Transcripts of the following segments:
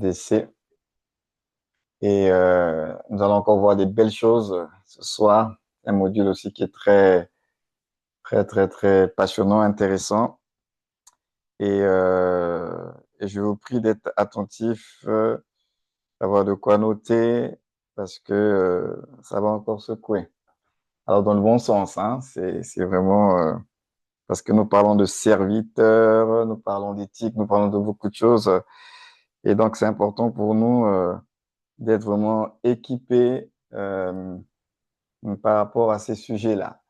d'essai. Et nous allons encore voir des belles choses ce soir. Un module aussi qui est très, très, très, très passionnant, intéressant. Et, euh, et je vous prie d'être attentif, d'avoir de quoi noter, parce que ça va encore secouer. Alors, dans le bon sens, hein, c'est vraiment parce que nous parlons de serviteurs, nous parlons d'éthique, nous parlons de beaucoup de choses. Et donc, c'est important pour nous d'être vraiment équipés par rapport à ces sujets-là.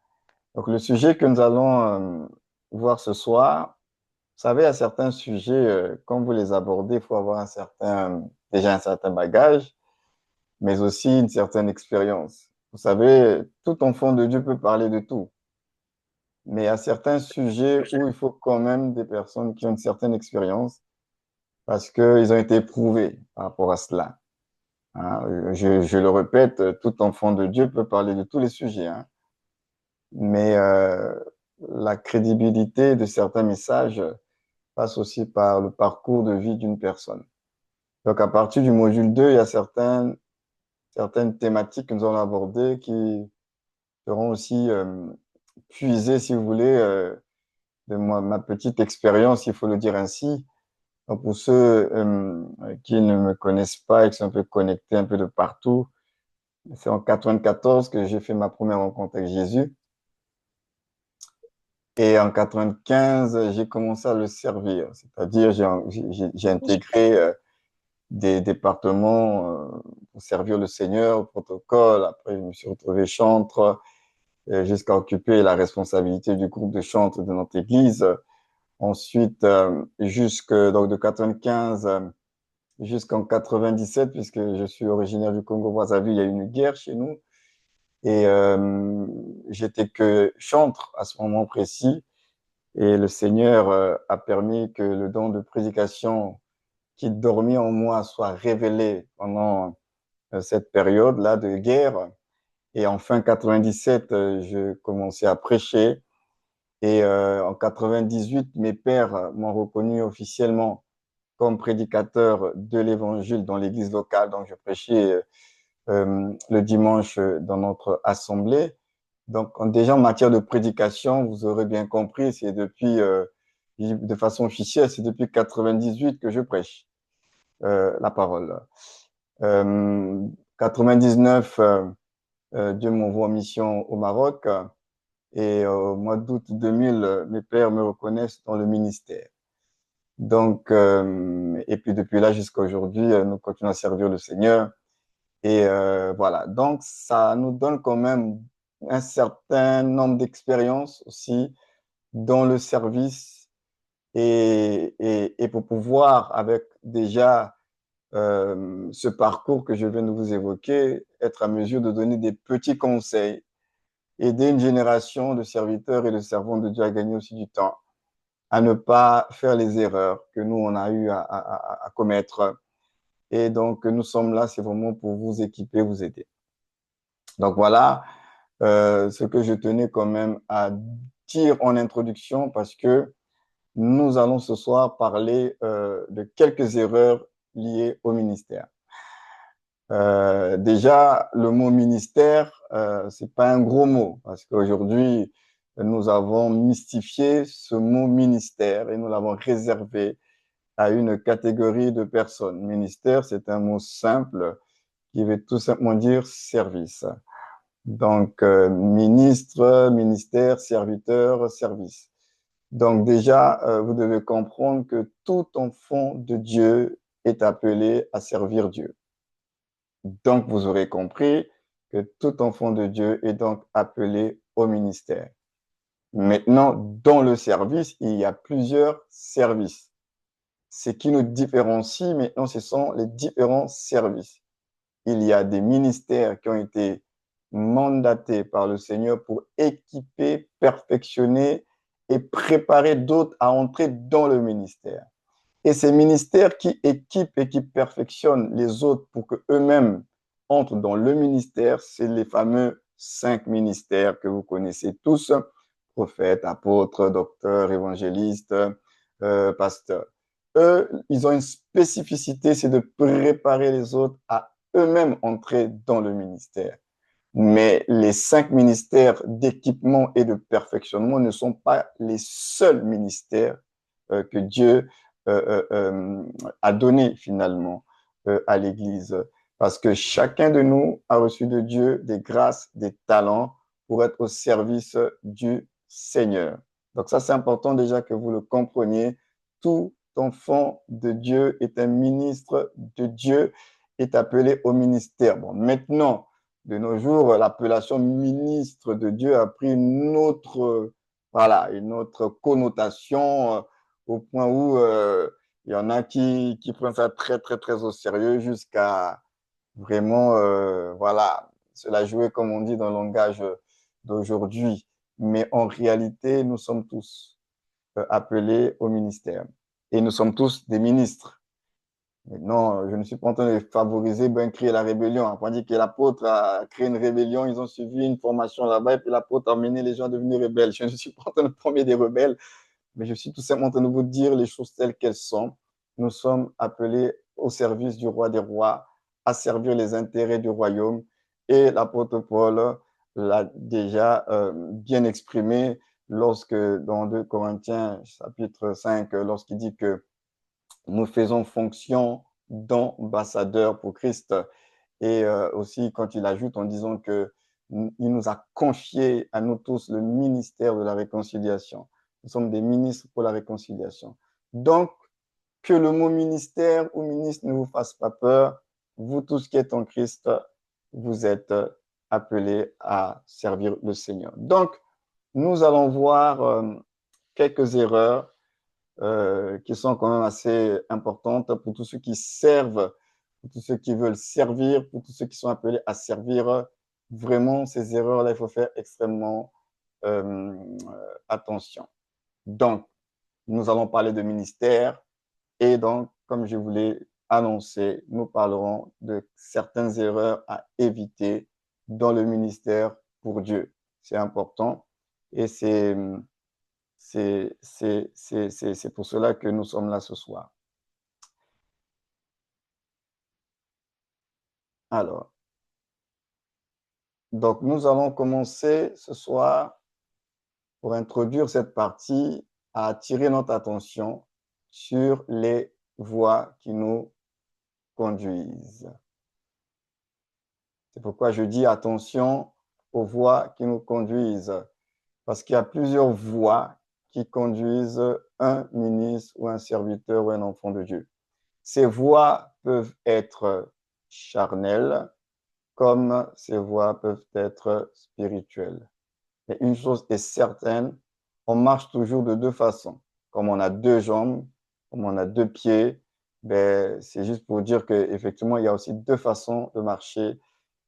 Donc, le sujet que nous allons voir ce soir, vous savez, à certains sujets, quand vous les abordez, il faut avoir déjà un certain bagage, mais aussi une certaine expérience. Vous savez, tout enfant de Dieu peut parler de tout, mais il y a certains sujets où il faut quand même des personnes qui ont une certaine expérience parce qu'ils ont été éprouvés par rapport à cela. Hein. Je le répète, tout enfant de Dieu peut parler de tous les sujets, hein, mais la crédibilité de certains messages passe aussi par le parcours de vie d'une personne. Donc, à partir du module 2, il y a certaines thématiques que nous allons aborder qui seront aussi puisées, si vous voulez, de ma petite expérience, il faut le dire ainsi. Donc, pour ceux qui ne me connaissent pas et qui sont un peu connectés un peu de partout, c'est en 94 que j'ai fait ma première rencontre avec Jésus. Et en 95, j'ai commencé à le servir, c'est-à-dire j'ai intégré des départements pour servir le Seigneur, au protocole. Après, je me suis retrouvé chantre jusqu'à occuper la responsabilité du groupe de chantre de notre église. Ensuite, donc de 95 jusqu'en 97, puisque je suis originaire du Congo-Brazzaville, il y a eu une guerre chez nous. Et j'étais que chantre à ce moment précis. Et le Seigneur a permis que le don de prédication qui dormait en moi soit révélé pendant cette période-là de guerre. Et en fin 97, je commençais à prêcher. Et en 98, mes pères m'ont reconnu officiellement comme prédicateur de l'évangile dans l'église locale. Donc, je prêchais le dimanche dans notre assemblée. Donc, déjà en matière de prédication, vous aurez bien compris, c'est depuis, de façon officielle, c'est depuis 98 que je prêche la parole. 99, Dieu m'envoie en mission au Maroc et au mois d'août 2000, mes pères me reconnaissent dans le ministère. Donc, et puis depuis là jusqu'à aujourd'hui, nous continuons à servir le Seigneur. Et voilà, donc ça nous donne quand même un certain nombre d'expériences aussi dans le service et pour pouvoir, avec déjà ce parcours que je viens de vous évoquer, être à mesure de donner des petits conseils, aider une génération de serviteurs et de servants de Dieu à gagner aussi du temps, à ne pas faire les erreurs que nous, on a eu à commettre. Et donc, nous sommes là, c'est vraiment pour vous équiper, vous aider. Donc voilà ce que je tenais quand même à dire en introduction parce que nous allons ce soir parler de quelques erreurs liées au ministère. Déjà, le mot ministère, c'est pas un gros mot parce qu'aujourd'hui, nous avons mystifié ce mot ministère et nous l'avons réservé à une catégorie de personnes. Ministère, c'est un mot simple qui veut tout simplement dire service. Donc, ministre, ministère, serviteur, service. Donc déjà, vous devez comprendre que tout enfant de Dieu est appelé à servir Dieu. Donc, vous aurez compris que tout enfant de Dieu est donc appelé au ministère. Maintenant, dans le service, il y a plusieurs services. Ce qui nous différencie maintenant, ce sont les différents services. Il y a des ministères qui ont été mandatés par le Seigneur pour équiper, perfectionner et préparer d'autres à entrer dans le ministère. Et ces ministères qui équipent et qui perfectionnent les autres pour qu'eux-mêmes entrent dans le ministère, c'est les fameux 5 ministères que vous connaissez tous, prophète, apôtre, docteur, évangéliste, pasteur. Eux, ils ont une spécificité, c'est de préparer les autres à eux-mêmes entrer dans le ministère. Mais les 5 ministères d'équipement et de perfectionnement ne sont pas les seuls ministères que Dieu a donnés finalement à l'Église. Parce que chacun de nous a reçu de Dieu des grâces, des talents pour être au service du Seigneur. Donc ça, c'est important déjà que vous le compreniez. Tout enfant de Dieu est un ministre de Dieu, est appelé au ministère. Bon, maintenant, de nos jours, l'appellation ministre de Dieu a pris une autre connotation au point où il y en a qui prennent ça très, très, très au sérieux jusqu'à vraiment, se la jouer, comme on dit dans le langage d'aujourd'hui. Mais en réalité, nous sommes tous appelés au ministère et nous sommes tous des ministres. Maintenant, je ne suis pas en train de favoriser, créer la rébellion. On dit que l'apôtre a créé une rébellion, ils ont suivi une formation là-bas, et puis l'apôtre a amené les gens à devenir rebelles. Je ne suis pas en train de former des rebelles, mais je suis tout simplement en train de vous dire les choses telles qu'elles sont. Nous sommes appelés au service du roi des rois, à servir les intérêts du royaume. Et l'apôtre Paul l'a déjà bien exprimé lorsque, dans 2 Corinthiens, chapitre 5, lorsqu'il dit que nous faisons fonction d'ambassadeurs pour Christ. Et aussi, quand il ajoute en disant que il nous a confié à nous tous le ministère de la réconciliation. Nous sommes des ministres pour la réconciliation. Donc, que le mot ministère ou ministre ne vous fasse pas peur. Vous tous qui êtes en Christ, vous êtes appelés à servir le Seigneur. Donc, nous allons voir quelques erreurs qui sont quand même assez importantes pour tous ceux qui servent, pour tous ceux qui veulent servir, pour tous ceux qui sont appelés à servir. Vraiment, ces erreurs-là, il faut faire extrêmement attention. Donc, nous allons parler de ministère et donc, comme je vous l'ai annoncé, nous parlerons de certaines erreurs à éviter dans le ministère pour Dieu. C'est important et c'est pour cela que nous sommes là ce soir. Alors, donc nous allons commencer ce soir pour introduire cette partie à attirer notre attention sur les voies qui nous conduisent. C'est pourquoi je dis attention aux voies qui nous conduisent, parce qu'il y a plusieurs voies qui conduisent un ministre ou un serviteur ou un enfant de Dieu. Ces voies peuvent être charnelles, comme ces voies peuvent être spirituelles. Mais une chose est certaine, on marche toujours de 2 façons. Comme on a 2 jambes, comme on a 2 pieds, c'est juste pour dire qu'effectivement, il y a aussi 2 façons de marcher,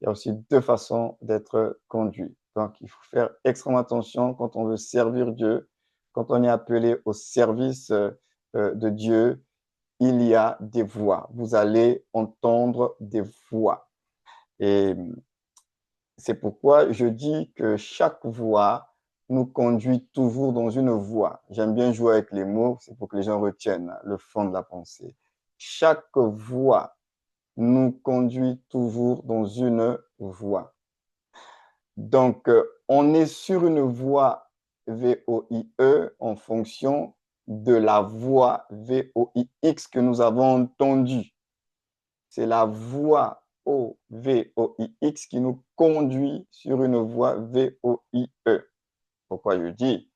il y a aussi 2 façons d'être conduit. Donc, il faut faire extrêmement attention quand on veut servir Dieu, quand on est appelé au service de Dieu, il y a des voix. Vous allez entendre des voix. Et c'est pourquoi je dis que chaque voix nous conduit toujours dans une voie. J'aime bien jouer avec les mots, c'est pour que les gens retiennent le fond de la pensée. Chaque voix nous conduit toujours dans une voie. Donc, on est sur une voie VOIE en fonction de la voix VOIX que nous avons entendue. C'est la voie VOIX qui nous conduit sur une voie VOIE. Pourquoi je dis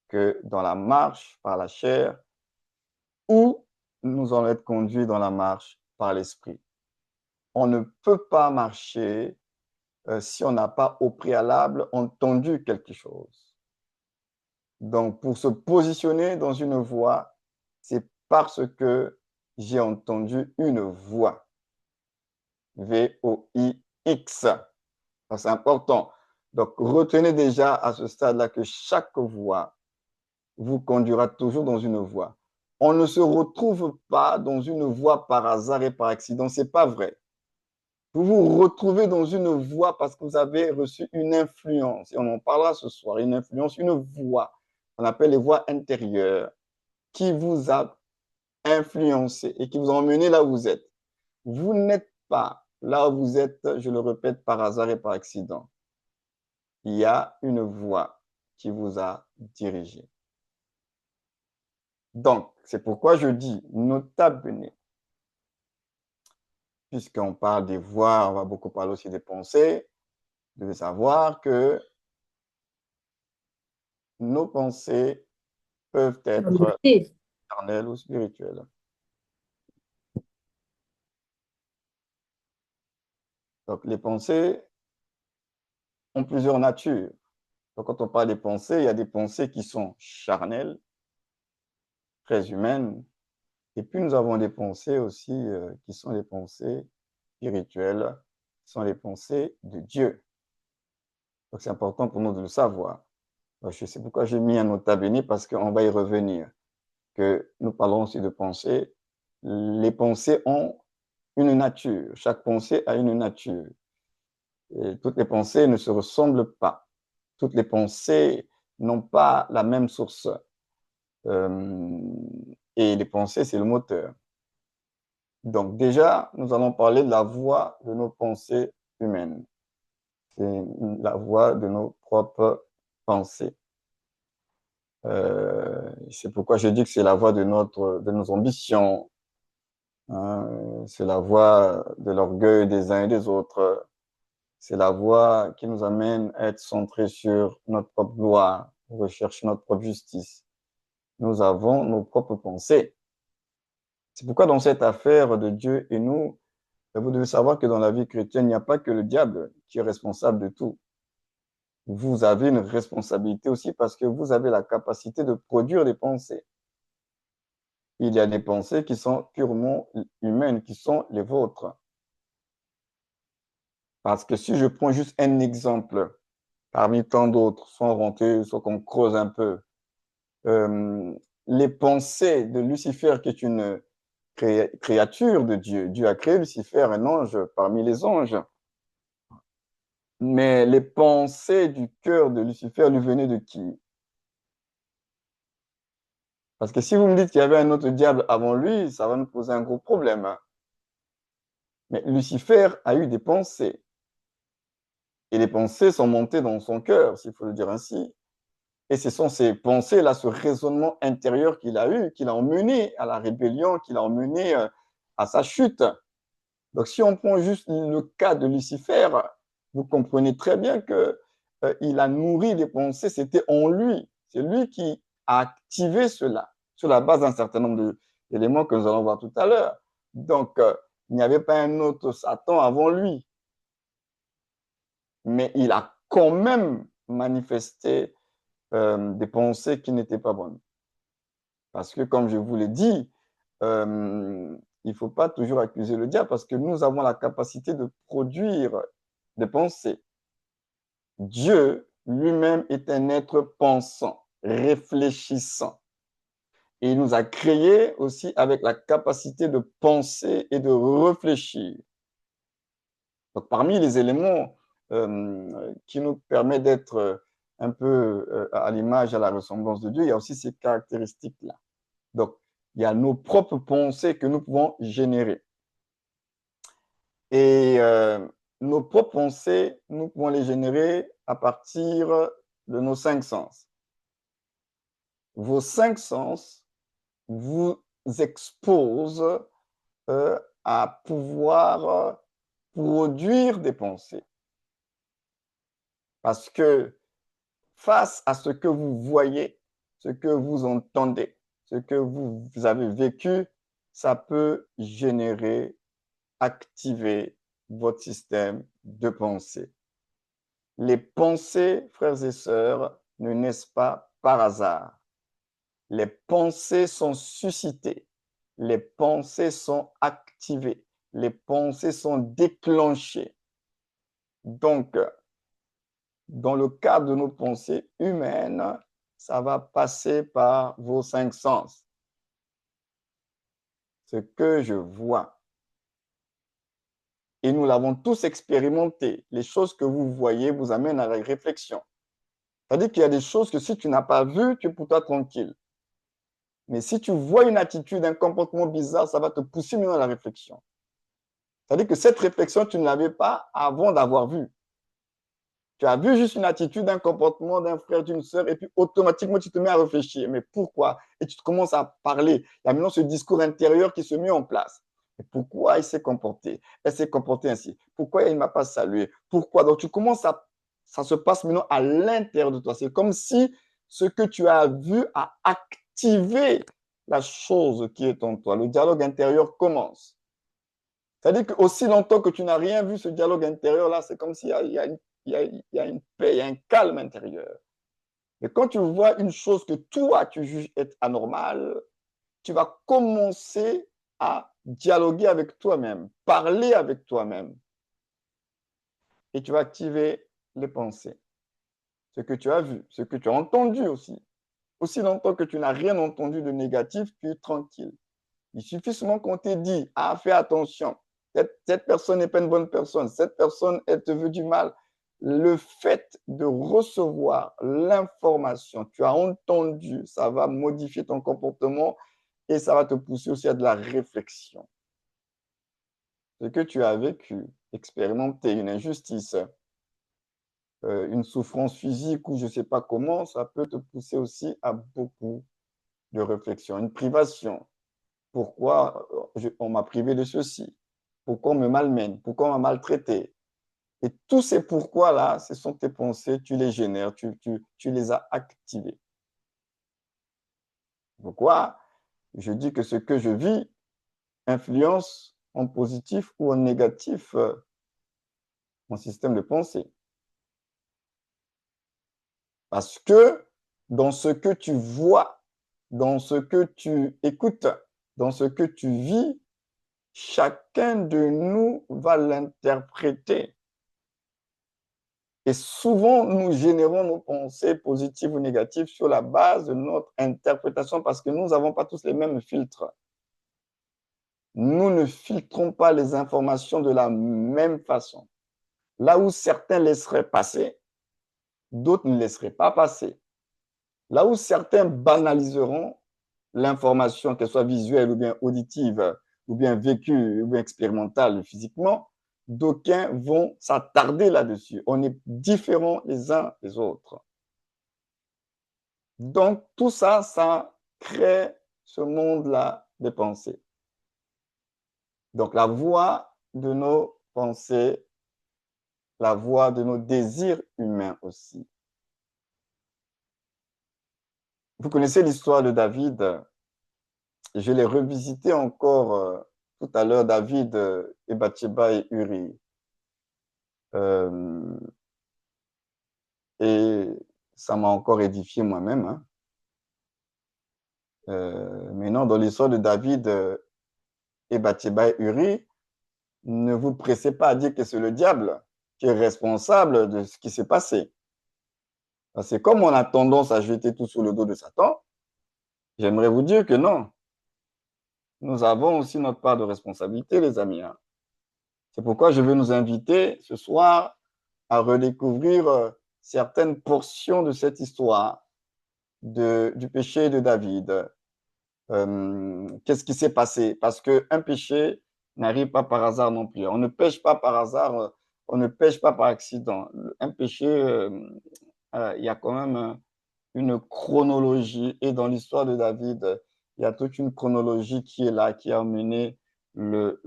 que dans la marche par la chair, ou nous allons être conduits dans la marche par l'esprit. On ne peut pas marcher si on n'a pas au préalable entendu quelque chose. Donc, pour se positionner dans une voie, c'est parce que j'ai entendu une voix. VOIX. C'est important. Donc, retenez déjà à ce stade-là que chaque voie vous conduira toujours dans une voie. On ne se retrouve pas dans une voie par hasard et par accident. Ce n'est pas vrai. Vous vous retrouvez dans une voie parce que vous avez reçu une influence. Et on en parlera ce soir. Une influence, une voie. On appelle les voies intérieures qui vous a influencé et qui vous ont emmené là où vous êtes. Vous n'êtes pas là où vous êtes, je le répète, par hasard et par accident. Il y a une voie qui vous a dirigé. Donc, c'est pourquoi je dis nota bene. Puisqu'on parle des voies, on va beaucoup parler aussi des pensées. Vous devez savoir que nos pensées peuvent être charnelles ou spirituelles. Donc, les pensées ont plusieurs natures. Donc, quand on parle des pensées, il y a des pensées qui sont charnelles, très humaines, et puis nous avons des pensées aussi qui sont des pensées spirituelles, qui sont les pensées de Dieu. Donc, c'est important pour nous de le savoir. Donc, je sais pourquoi j'ai mis un nota bene, parce qu'on va y revenir. Que nous parlons aussi de pensée. Les pensées ont une nature. Chaque pensée a une nature. Et toutes les pensées ne se ressemblent pas. Toutes les pensées n'ont pas la même source. Et les pensées, c'est le moteur. Donc déjà, nous allons parler de la voie de nos pensées humaines. C'est la voie de nos propres pensées. C'est pourquoi je dis que c'est la voie de nos ambitions. Hein, c'est la voie de l'orgueil des uns et des autres. C'est la voie qui nous amène à être centrés sur notre propre gloire, rechercher notre propre justice. Nous avons nos propres pensées. C'est pourquoi dans cette affaire de Dieu et nous, vous devez savoir que dans la vie chrétienne, il n'y a pas que le diable qui est responsable de tout. Vous avez une responsabilité aussi parce que vous avez la capacité de produire des pensées. Il y a des pensées qui sont purement humaines, qui sont les vôtres. Parce que si je prends juste un exemple parmi tant d'autres, sans rentrer, soit qu'on creuse un peu, les pensées de Lucifer, qui est une créature de Dieu. Dieu a créé Lucifer, un ange parmi les anges. Mais les pensées du cœur de Lucifer lui venaient de qui? Parce que si vous me dites qu'il y avait un autre diable avant lui, ça va nous poser un gros problème. Hein. Mais Lucifer a eu des pensées. Et les pensées sont montées dans son cœur, s'il faut le dire ainsi. Et ce sont ces pensées-là, ce raisonnement intérieur qu'il a eu, qui l'a emmené à la rébellion, qui l'a emmené à sa chute. Donc, si on prend juste le cas de Lucifer, vous comprenez très bien que il a nourri des pensées, c'était en lui. C'est lui qui a activé cela, sur la base d'un certain nombre d'éléments que nous allons voir tout à l'heure. Donc, il n'y avait pas un autre Satan avant lui. Mais il a quand même manifesté des pensées qui n'étaient pas bonnes. Parce que, comme je vous l'ai dit, il ne faut pas toujours accuser le diable parce que nous avons la capacité de produire des pensées. Dieu lui-même est un être pensant, réfléchissant. Et il nous a créés aussi avec la capacité de penser et de réfléchir. Donc, parmi les éléments qui nous permettent d'être un peu à l'image, à la ressemblance de Dieu, il y a aussi ces caractéristiques-là. Donc, il y a nos propres pensées que nous pouvons générer. Et nos propres pensées, nous pouvons les générer à partir de nos 5 sens. Vos 5 sens vous exposent à pouvoir produire des pensées. Parce que face à ce que vous voyez, ce que vous entendez, ce que vous avez vécu, ça peut générer, activer votre système de pensée. Les pensées, frères et sœurs, ne naissent pas par hasard. Les pensées sont suscitées, les pensées sont activées, les pensées sont déclenchées. Donc, dans le cadre de nos pensées humaines, ça va passer par vos 5 sens. Ce que je vois. Et nous l'avons tous expérimenté. Les choses que vous voyez vous amènent à la réflexion. C'est-à-dire qu'il y a des choses que si tu n'as pas vues, tu es pour toi tranquille. Mais si tu vois une attitude, un comportement bizarre, ça va te pousser maintenant à la réflexion. C'est-à-dire que cette réflexion, tu ne l'avais pas avant d'avoir vu. Tu as vu juste une attitude, un comportement d'un frère, d'une sœur, et puis automatiquement, tu te mets à réfléchir. Mais pourquoi? Et tu commences à parler. Il y a maintenant ce discours intérieur qui se met en place. Et pourquoi il s'est comporté? Elle s'est comportée ainsi. Pourquoi il ne m'a pas salué? Pourquoi? Donc, tu commences à... Ça se passe maintenant à l'intérieur de toi. C'est comme si ce que tu as vu a activé la chose qui est en toi. Le dialogue intérieur commence. C'est-à-dire qu'aussi longtemps que tu n'as rien vu, ce dialogue intérieur-là, c'est comme s'il y a une paix, il y a un calme intérieur. Mais quand tu vois une chose que toi, tu juges être anormale, tu vas commencer à dialoguer avec toi-même, parler avec toi-même. Et tu vas activer les pensées. Ce que tu as vu, ce que tu as entendu aussi. Aussi longtemps que tu n'as rien entendu de négatif, tu es tranquille. Il suffit seulement qu'on t'ait dit, ah, fais attention, cette personne n'est pas une bonne personne, cette personne, elle te veut du mal. Le fait de recevoir l'information, tu as entendu, ça va modifier ton comportement et ça va te pousser aussi à de la réflexion. Ce que tu as vécu, expérimenté, une injustice, une souffrance physique ou je ne sais pas comment, ça peut te pousser aussi à beaucoup de réflexion. Une privation, pourquoi on m'a privé de ceci? Pourquoi on me malmène? Pourquoi on m'a maltraité? Et tous ces pourquoi-là, ce sont tes pensées, tu les génères, tu les as activés. Pourquoi? Je dis que ce que je vis influence en positif ou en négatif mon système de pensée. Parce que dans ce que tu vois, dans ce que tu écoutes, dans ce que tu vis, chacun de nous va l'interpréter. Et souvent, nous générons nos pensées positives ou négatives sur la base de notre interprétation parce que nous n'avons pas tous les mêmes filtres. Nous ne filtrons pas les informations de la même façon. Là où certains laisseraient passer, d'autres ne laisseraient pas passer. Là où certains banaliseront l'information, qu'elle soit visuelle ou bien auditive, ou bien vécue, ou bien expérimentale physiquement, d'aucuns vont s'attarder là-dessus. On est différents les uns des autres. Donc, tout ça, ça crée ce monde-là des pensées. Donc, la voix de nos pensées, la voix de nos désirs humains aussi. Vous connaissez l'histoire de David. Je l'ai revisité encore tout à l'heure, David et Bathsheba et Uri. Et ça m'a encore édifié moi-même. Hein. Maintenant, dans l'histoire de David et Bathsheba et Uri, ne vous pressez pas à dire que c'est le diable qui est responsable de ce qui s'est passé. Parce que comme on a tendance à jeter tout sur le dos de Satan, j'aimerais vous dire que non. Nous avons aussi notre part de responsabilité, les amis. Hein. C'est pourquoi je veux nous inviter ce soir à redécouvrir certaines portions de cette histoire du péché de David. Qu'est-ce qui s'est passé? Parce qu'un péché n'arrive pas par hasard non plus. On ne pêche pas par hasard, on ne pêche pas par accident. Un péché, il y a quand même une chronologie. Et dans l'histoire de David, il y a toute une chronologie qui est là, qui a amené le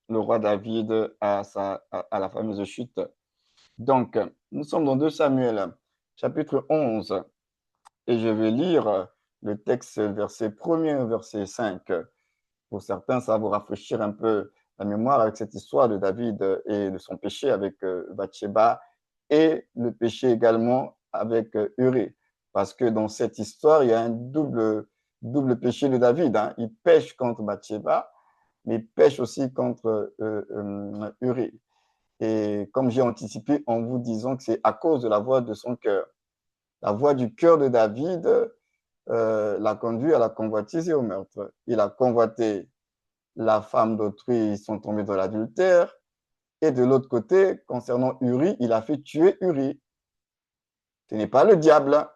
roi David à la fameuse chute. Donc, nous sommes dans 2 Samuel, chapitre 11, et je vais lire le texte, verset 1er, verset 5. Pour certains, ça va vous rafraîchir un peu la mémoire avec cette histoire de David et de son péché avec Bathsheba et le péché également avec Uri. Parce que dans cette histoire, il y a un double péché de David. Hein. Il pêche contre Bathsheba, mais il pêche aussi contre Uri. Et comme j'ai anticipé en vous disant que c'est à cause de la voix de son cœur. La voix du cœur de David l'a conduit à la convoitise et au meurtre. Il a convoité la femme d'autrui, ils sont tombés dans l'adultère. Et de l'autre côté, concernant Uri, il a fait tuer Uri. Ce n'est pas le diable.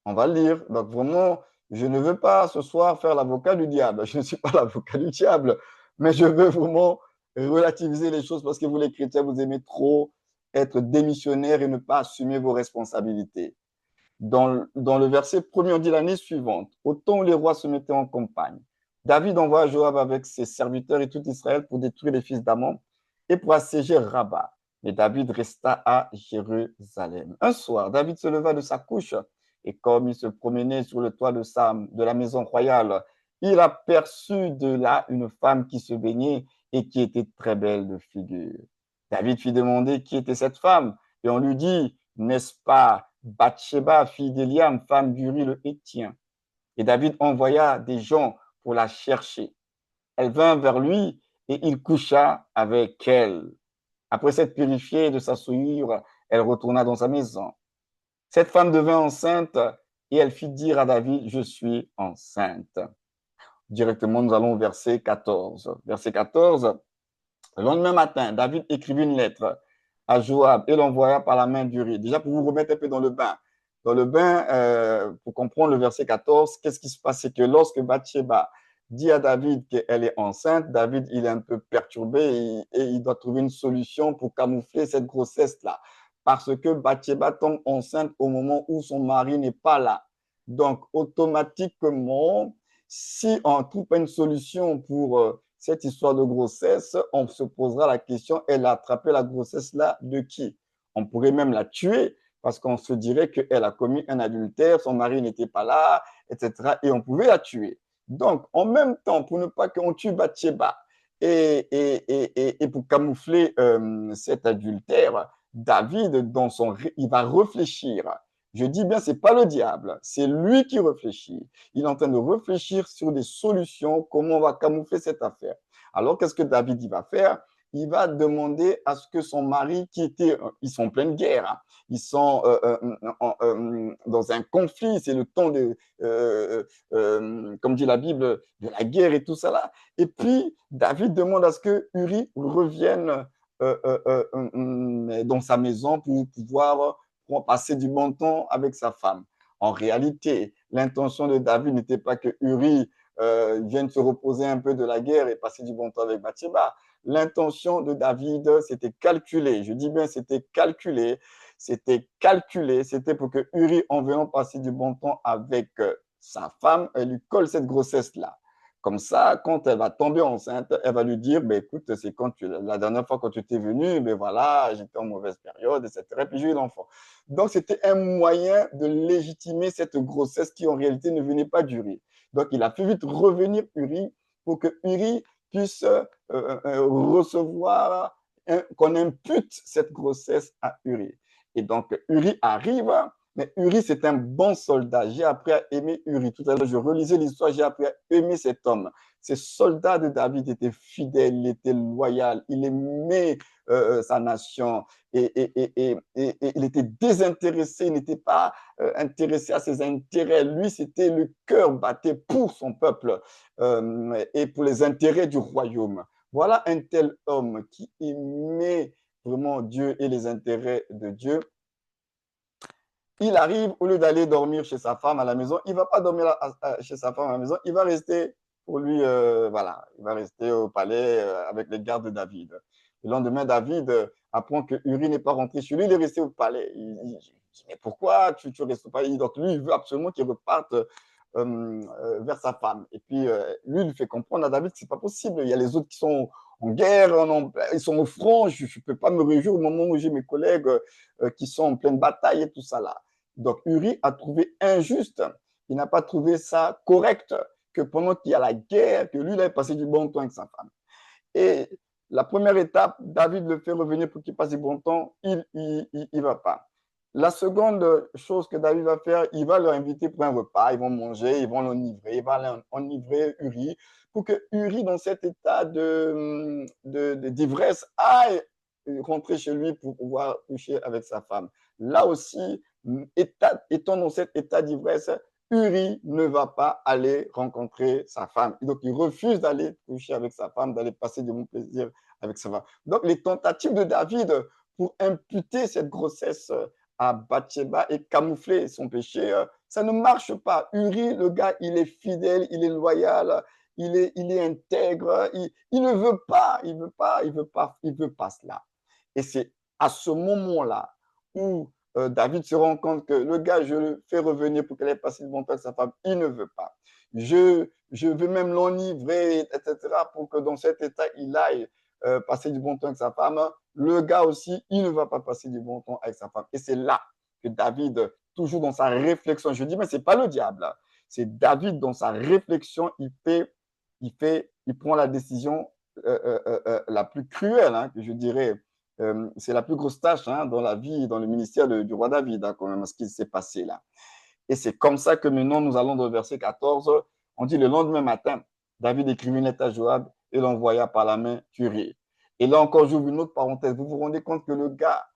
On va le lire. Donc vraiment, je ne veux pas ce soir faire l'avocat du diable. Je ne suis pas l'avocat du diable, mais je veux vraiment relativiser les choses parce que vous, les chrétiens, vous aimez trop être démissionnaire et ne pas assumer vos responsabilités. Dans le verset premier, on dit l'année suivante, au temps où les rois se mettaient en campagne, David envoie Joab avec ses serviteurs et tout Israël pour détruire les fils d'Ammon et pour assiéger Rabat. Mais David resta à Jérusalem. Un soir, David se leva de sa couche et comme il se promenait sur le toit de la maison royale, il aperçut de là une femme qui se baignait et qui était très belle de figure. David fit demander qui était cette femme et on lui dit, n'est-ce pas Bathsheba, fille d'Eliam, femme d'Uri le Hétien. Et David envoya des gens pour la chercher. Elle vint vers lui et il coucha avec elle. Après s'être purifiée de sa souillure, elle retourna dans sa maison. Cette femme devint enceinte et elle fit dire à David, je suis enceinte. Directement, nous allons au verset 14. Verset 14, le lendemain matin, David écrivit une lettre à Joab et l'envoya par la main d'Uri. Déjà, pour vous remettre un peu dans le bain. Dans le bain, pour comprendre le verset 14, qu'est-ce qui se passe? C'est que lorsque Bathsheba dit à David qu'elle est enceinte, David, il est un peu perturbé et il doit trouver une solution pour camoufler cette grossesse-là. Parce que Bathsheba tombe enceinte au moment où son mari n'est pas là. Donc, automatiquement, si on trouve pas une solution pour cette histoire de grossesse, on se posera la question, elle a attrapé la grossesse là de qui? On pourrait même la tuer parce qu'on se dirait qu'elle a commis un adultère, son mari n'était pas là, etc. Et on pouvait la tuer. Donc, en même temps, pour ne pas qu'on tue Bathsheba et pour camoufler cet adultère, David, il va réfléchir. Je dis bien, c'est pas le diable, c'est lui qui réfléchit. Il est en train de réfléchir sur des solutions, comment on va camoufler cette affaire. Alors, qu'est-ce que David il va faire? Il va demander à ce que son mari, ils sont en pleine guerre, hein. Ils sont dans un conflit, c'est le temps comme dit la Bible, de la guerre et tout ça là. Et puis, David demande à ce que Uri revienne dans sa maison pour pouvoir passer du bon temps avec sa femme. En réalité, l'intention de David n'était pas que Uri vienne se reposer un peu de la guerre et passer du bon temps avec Bathsheba. L'intention de David, c'était calculé. Je dis bien, c'était calculé. C'était calculé. C'était pour que Uri, en venant passer du bon temps avec sa femme, elle lui colle cette grossesse-là. Comme ça, quand elle va tomber enceinte, elle va lui dire, ben, écoute, c'est la dernière fois quand tu étais venu, ben voilà, j'étais en mauvaise période, etc. Puis j'ai eu l'enfant. Donc, c'était un moyen de légitimer cette grossesse qui, en réalité, ne venait pas d'Uri. Donc, il a fait vite revenir Uri pour que Uri puisse recevoir, qu'on impute cette grossesse à Uri. Et donc, Uri arrive, mais Uri, c'est un bon soldat. J'ai appris à aimer Uri. Tout à l'heure, je relisais l'histoire, j'ai appris à aimer cet homme. Ces soldats de David étaient fidèles, il était loyal, il aimait sa nation et il était désintéressé, il n'était pas intéressé à ses intérêts. Lui, c'était le cœur battait pour son peuple et pour les intérêts du royaume. Voilà un tel homme qui aimait vraiment Dieu et les intérêts de Dieu. Il arrive, au lieu d'aller dormir chez sa femme à la maison, il ne va pas dormir chez sa femme à la maison, il va rester pour lui, voilà, il va rester au palais avec les gardes de David. Le lendemain, David apprend que Uri n'est pas rentré chez lui, il est resté au palais. Il dit, mais pourquoi tu restes au palais? Donc lui, il veut absolument qu'il reparte vers sa femme. Et puis, lui, il fait comprendre à David que ce n'est pas possible. Il y a les autres qui sont en guerre, ils sont au front, je ne peux pas me réjouir au moment où j'ai mes collègues qui sont en pleine bataille et tout ça là. Donc, Uri a trouvé injuste, il n'a pas trouvé ça correct que pendant qu'il y a la guerre, que lui, il ait passé du bon temps avec sa femme. Et la première étape, David le fait revenir pour qu'il passe du bon temps, il ne va pas. La seconde chose que David va faire, il va leur inviter pour un repas, ils vont manger, ils vont l'enivrer, il va enivrer Uri pour que Uri, dans cet état d'ivresse, aille rentrer chez lui pour pouvoir coucher avec sa femme. Là aussi, étant dans cet état d'ivresse, Uri ne va pas aller rencontrer sa femme. Donc, il refuse d'aller coucher avec sa femme, d'aller passer du bon plaisir avec sa femme. Donc, les tentatives de David pour imputer cette grossesse à Bathsheba et camoufler son péché Ça ne marche pas. Uri, le gars, il est fidèle, il est loyal, il est intègre. Il ne veut pas, il veut pas, il veut pas, il veut pas cela. Et c'est à ce moment-là où David se rend compte que le gars, je le fais revenir pour qu'elle ait passé le bon temps avec sa femme. Il ne veut pas. Je vais même l'enivrer, etc., pour que dans cet état, il aille passer du bon temps avec sa femme. Le gars aussi, il ne va pas passer du bon temps avec sa femme. Et c'est là que David, toujours dans sa réflexion, je dis, mais ce n'est pas le diable. C'est David, dans sa réflexion, il prend la décision la plus cruelle, hein, que je dirais. C'est la plus grosse tâche hein, dans la vie, dans le ministère du roi David, hein, quand même, ce qui s'est passé là. Et c'est comme ça que maintenant, nous allons dans le verset 14. On dit, le lendemain matin, David écrivit une lettre à Joab et l'envoya par la main Curie. Et là encore, j'ouvre une autre parenthèse. Vous vous rendez compte que le gars,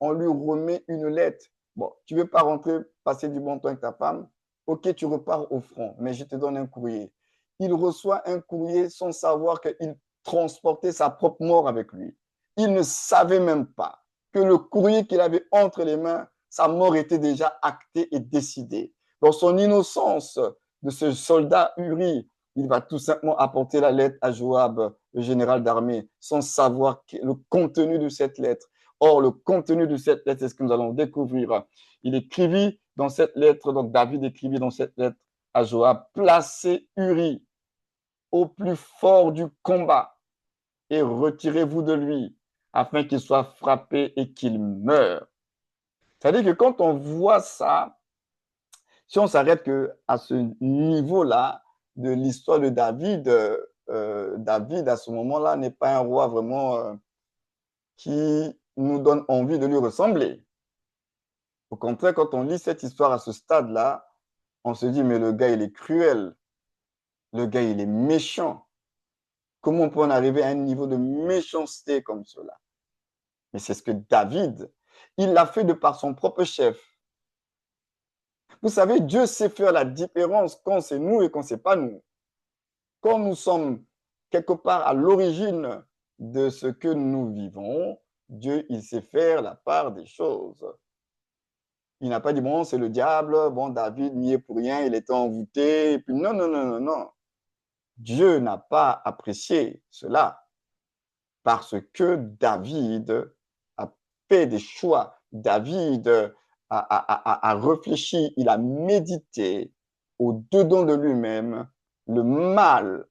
on lui remet une lettre. Bon, tu ne veux pas rentrer, passer du bon temps avec ta femme? Ok, tu repars au front, mais je te donne un courrier. Il reçoit un courrier sans savoir qu'il transportait sa propre mort avec lui. Il ne savait même pas que le courrier qu'il avait entre les mains, sa mort était déjà actée et décidée. Dans son innocence de ce soldat Uri, il va tout simplement apporter la lettre à Joab, le général d'armée, sans savoir le contenu de cette lettre. Or, le contenu de cette lettre, c'est ce que nous allons découvrir. Il écrivit dans cette lettre, donc David écrivit dans cette lettre à Joab, placez Uri au plus fort du combat et retirez-vous de lui afin qu'il soit frappé et qu'il meure. C'est-à-dire que quand on voit ça, si on s'arrête qu'à ce niveau-là de l'histoire de David, David à ce moment-là n'est pas un roi vraiment qui nous donne envie de lui ressembler. Au contraire, quand on lit cette histoire à ce stade-là, on se dit, mais le gars, il est cruel. Le gars, il est méchant. Comment on peut en arriver à un niveau de méchanceté comme cela? Mais c'est ce que David, il l'a fait de par son propre chef. Vous savez, Dieu sait faire la différence quand c'est nous et quand c'est pas nous. Quand nous sommes quelque part à l'origine de ce que nous vivons, Dieu, il sait faire la part des choses. Il n'a pas dit, bon, c'est le diable, bon, David n'y est pour rien, il était envoûté. Et puis, non, non, non, non, non. Dieu n'a pas apprécié cela parce que David a fait des choix. David a réfléchi, il a médité au-dedans de lui-même le mal.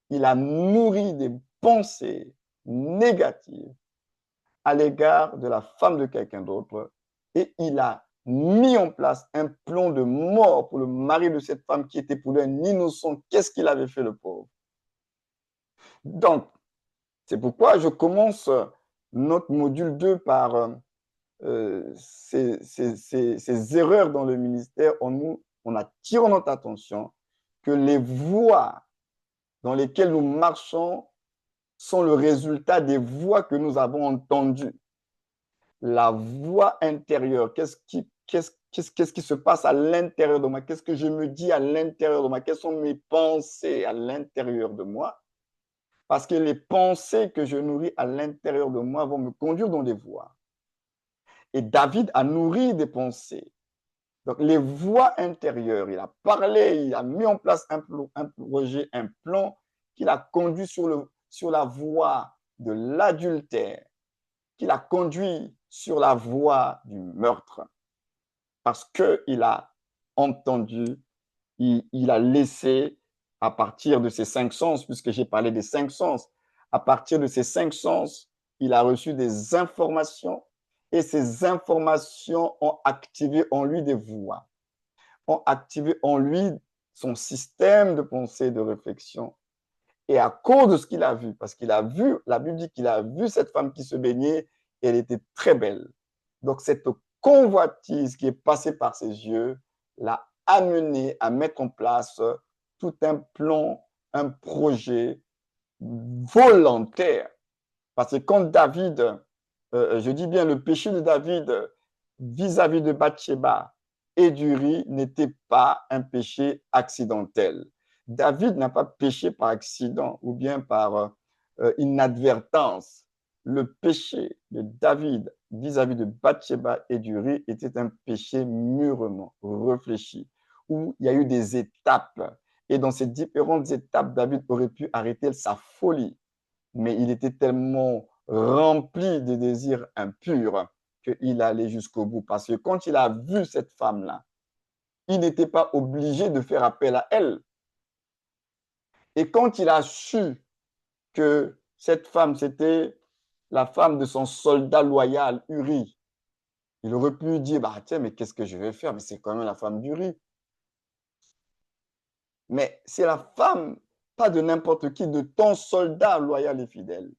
Il a nourri des pensées négatives à l'égard de la femme de quelqu'un d'autre et il a mis en place un plan de mort pour le mari de cette femme qui était pour lui un innocent. Qu'est-ce qu'il avait fait, le pauvre? Donc, c'est pourquoi je commence notre module 2 par ces erreurs dans le ministère en attirant notre attention que les voies dans lesquelles nous marchons sont le résultat des voix que nous avons entendues. La voix intérieure, qu'est-ce qui se passe à l'intérieur de moi? Qu'est-ce que je me dis à l'intérieur de moi? Quelles sont mes pensées à l'intérieur de moi? Parce que les pensées que je nourris à l'intérieur de moi vont me conduire dans des voies. Et David a nourri des pensées. Donc, les voies intérieures, il a parlé, il a mis en place un projet, un plan qu'il a conduit sur la voie de l'adultère, qu'il a conduit sur la voie du meurtre. Parce qu'il a entendu, il a laissé, à partir de ses 5 sens, puisque j'ai parlé des 5 sens, à partir de ces 5 sens, il a reçu des informations et ces informations ont activé en lui des voies, ont activé en lui son système de pensée et de réflexion. Et à cause de ce qu'il a vu, parce qu'il a vu, la Bible dit qu'il a vu cette femme qui se baignait et elle était très belle. Donc cette convoitise qui est passée par ses yeux l'a amené à mettre en place tout un plan, un projet volontaire. Parce que quand David, je dis bien le péché de David vis-à-vis de Bathsheba et d'Uri n'était pas un péché accidentel. David n'a pas péché par accident ou bien par inadvertance. Le péché de David vis-à-vis de Bathsheba et d'Uri était un péché mûrement réfléchi. où il y a eu des étapes. Et dans ces différentes étapes, David aurait pu arrêter sa folie. Mais il était tellement rempli de désirs impurs qu'il allait jusqu'au bout. Parce que quand il a vu cette femme-là, il n'était pas obligé de faire appel à elle. Et quand il a su que cette femme, c'était la femme de son soldat loyal, Uri, il aurait pu dire, bah, tiens, mais qu'est-ce que je vais faire? Mais c'est quand même la femme d'Uri. Mais c'est la femme, pas de n'importe qui, de ton soldat loyal et fidèle.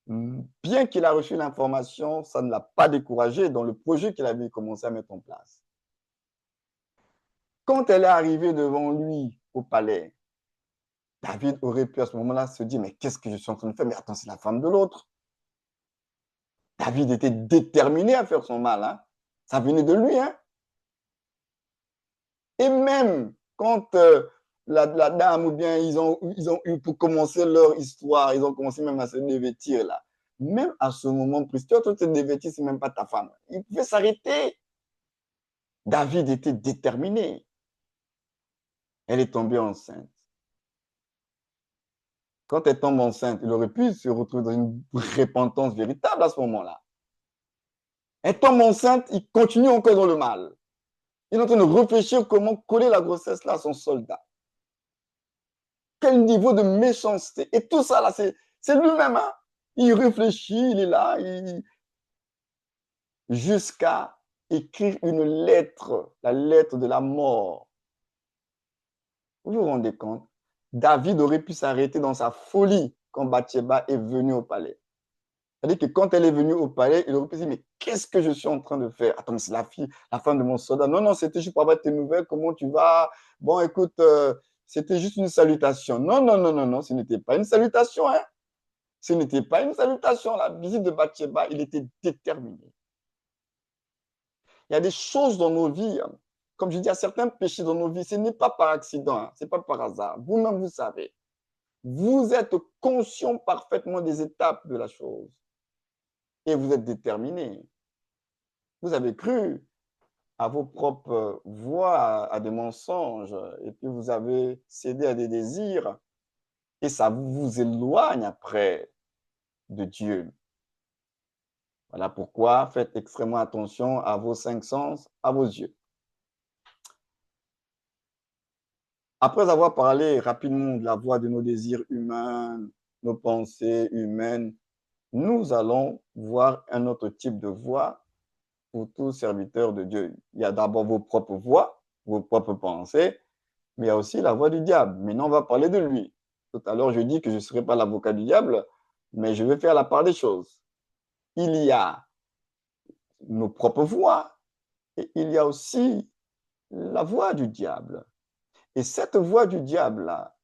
Bien qu'il a reçu l'information, ça ne l'a pas découragé dans le projet qu'il avait commencé à mettre en place. Quand elle est arrivée devant lui au palais, David aurait pu à ce moment-là se dire, mais qu'est-ce que je suis en train de faire? Mais attends, c'est la femme de l'autre. David était déterminé à faire son mal. Hein. Ça venait de lui. Hein. Et même quand la dame ou bien ils ont eu pour commencer leur histoire, ils ont commencé même à se dévêtir là. Même à ce moment précis, toi, te dévêtir, c'est même pas ta femme. Il pouvait s'arrêter. David était déterminé. Elle est tombée enceinte. Quand elle tombe enceinte, il aurait pu se retrouver dans une repentance véritable à ce moment-là. Elle tombe enceinte, il continue encore dans le mal. Il est en train de réfléchir comment coller la grossesse là à son soldat. Quel niveau de méchanceté. Et tout ça là, c'est lui-même. Hein? Il réfléchit, il est là, jusqu'à écrire une lettre, la lettre de la mort. Vous vous rendez compte? David aurait pu s'arrêter dans sa folie quand Bathsheba est venue au palais. C'est-à-dire que quand elle est venue au palais, il aurait pu dire, mais qu'est-ce que je suis en train de faire? Attends, mais c'est la fille, la femme de mon soldat. Non, non, c'était juste pour avoir tes nouvelles, comment tu vas? Bon, écoute, c'était juste une salutation. Non, non, non, non, non, ce n'était pas une salutation. Hein? Ce n'était pas une salutation. La visite de Bathsheba, il était déterminé. Il y a des choses dans nos vies, comme je dis, il y a certains péchés dans nos vies, ce n'est pas par accident, hein, ce n'est pas par hasard. Vous-même, vous savez. Vous êtes conscient parfaitement des étapes de la chose. Et vous êtes déterminé. Vous avez cru à vos propres voix, à des mensonges, et puis vous avez cédé à des désirs, et ça vous éloigne après de Dieu. Voilà pourquoi faites extrêmement attention à vos 5 sens, à vos yeux. Après avoir parlé rapidement de la voix de nos désirs humains, nos pensées humaines, nous allons voir un autre type de voix pour tout serviteur de Dieu. Il y a d'abord vos propres voix, vos propres pensées, mais il y a aussi la voix du diable. Maintenant, on va parler de lui. Tout à l'heure, je dis que je ne serai pas l'avocat du diable, mais je vais faire la part des choses. Il y a nos propres voix et il y a aussi la voix du diable. Et cette voix du diable-là,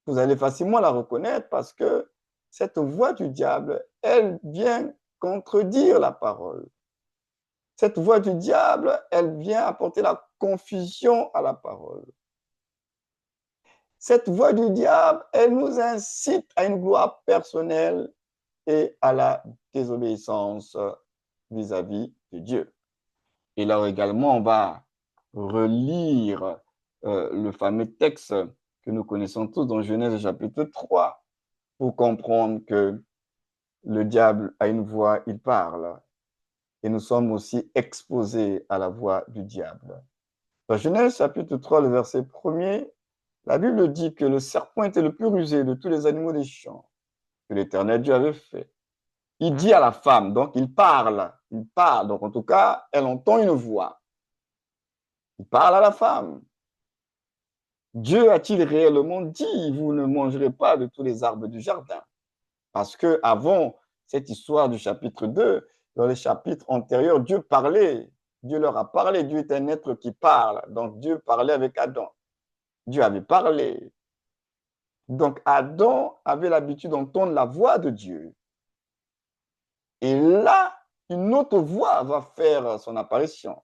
vous allez facilement la reconnaître parce que cette voix du diable, elle vient contredire la parole. Cette voix du diable, elle vient apporter la confusion à la parole. Cette voix du diable, elle nous incite à une gloire personnelle et à la désobéissance vis-à-vis de Dieu. Et là également, on va relire le fameux texte que nous connaissons tous dans Genèse chapitre 3 pour comprendre que le diable a une voix, il parle. Et nous sommes aussi exposés à la voix du diable. Dans Genèse chapitre 3, le verset 1er, la Bible dit que le serpent était le plus rusé de tous les animaux des champs que l'Éternel Dieu avait fait. Il dit à la femme, donc il parle, donc en tout cas, elle entend une voix. Il parle à la femme. Dieu a-t-il réellement dit, vous ne mangerez pas de tous les arbres du jardin? Parce que avant cette histoire du chapitre 2, dans les chapitres antérieurs, Dieu parlait, Dieu leur a parlé, Dieu est un être qui parle, donc Dieu parlait avec Adam. Dieu avait parlé. Donc Adam avait l'habitude d'entendre la voix de Dieu. Et là, une autre voix va faire son apparition.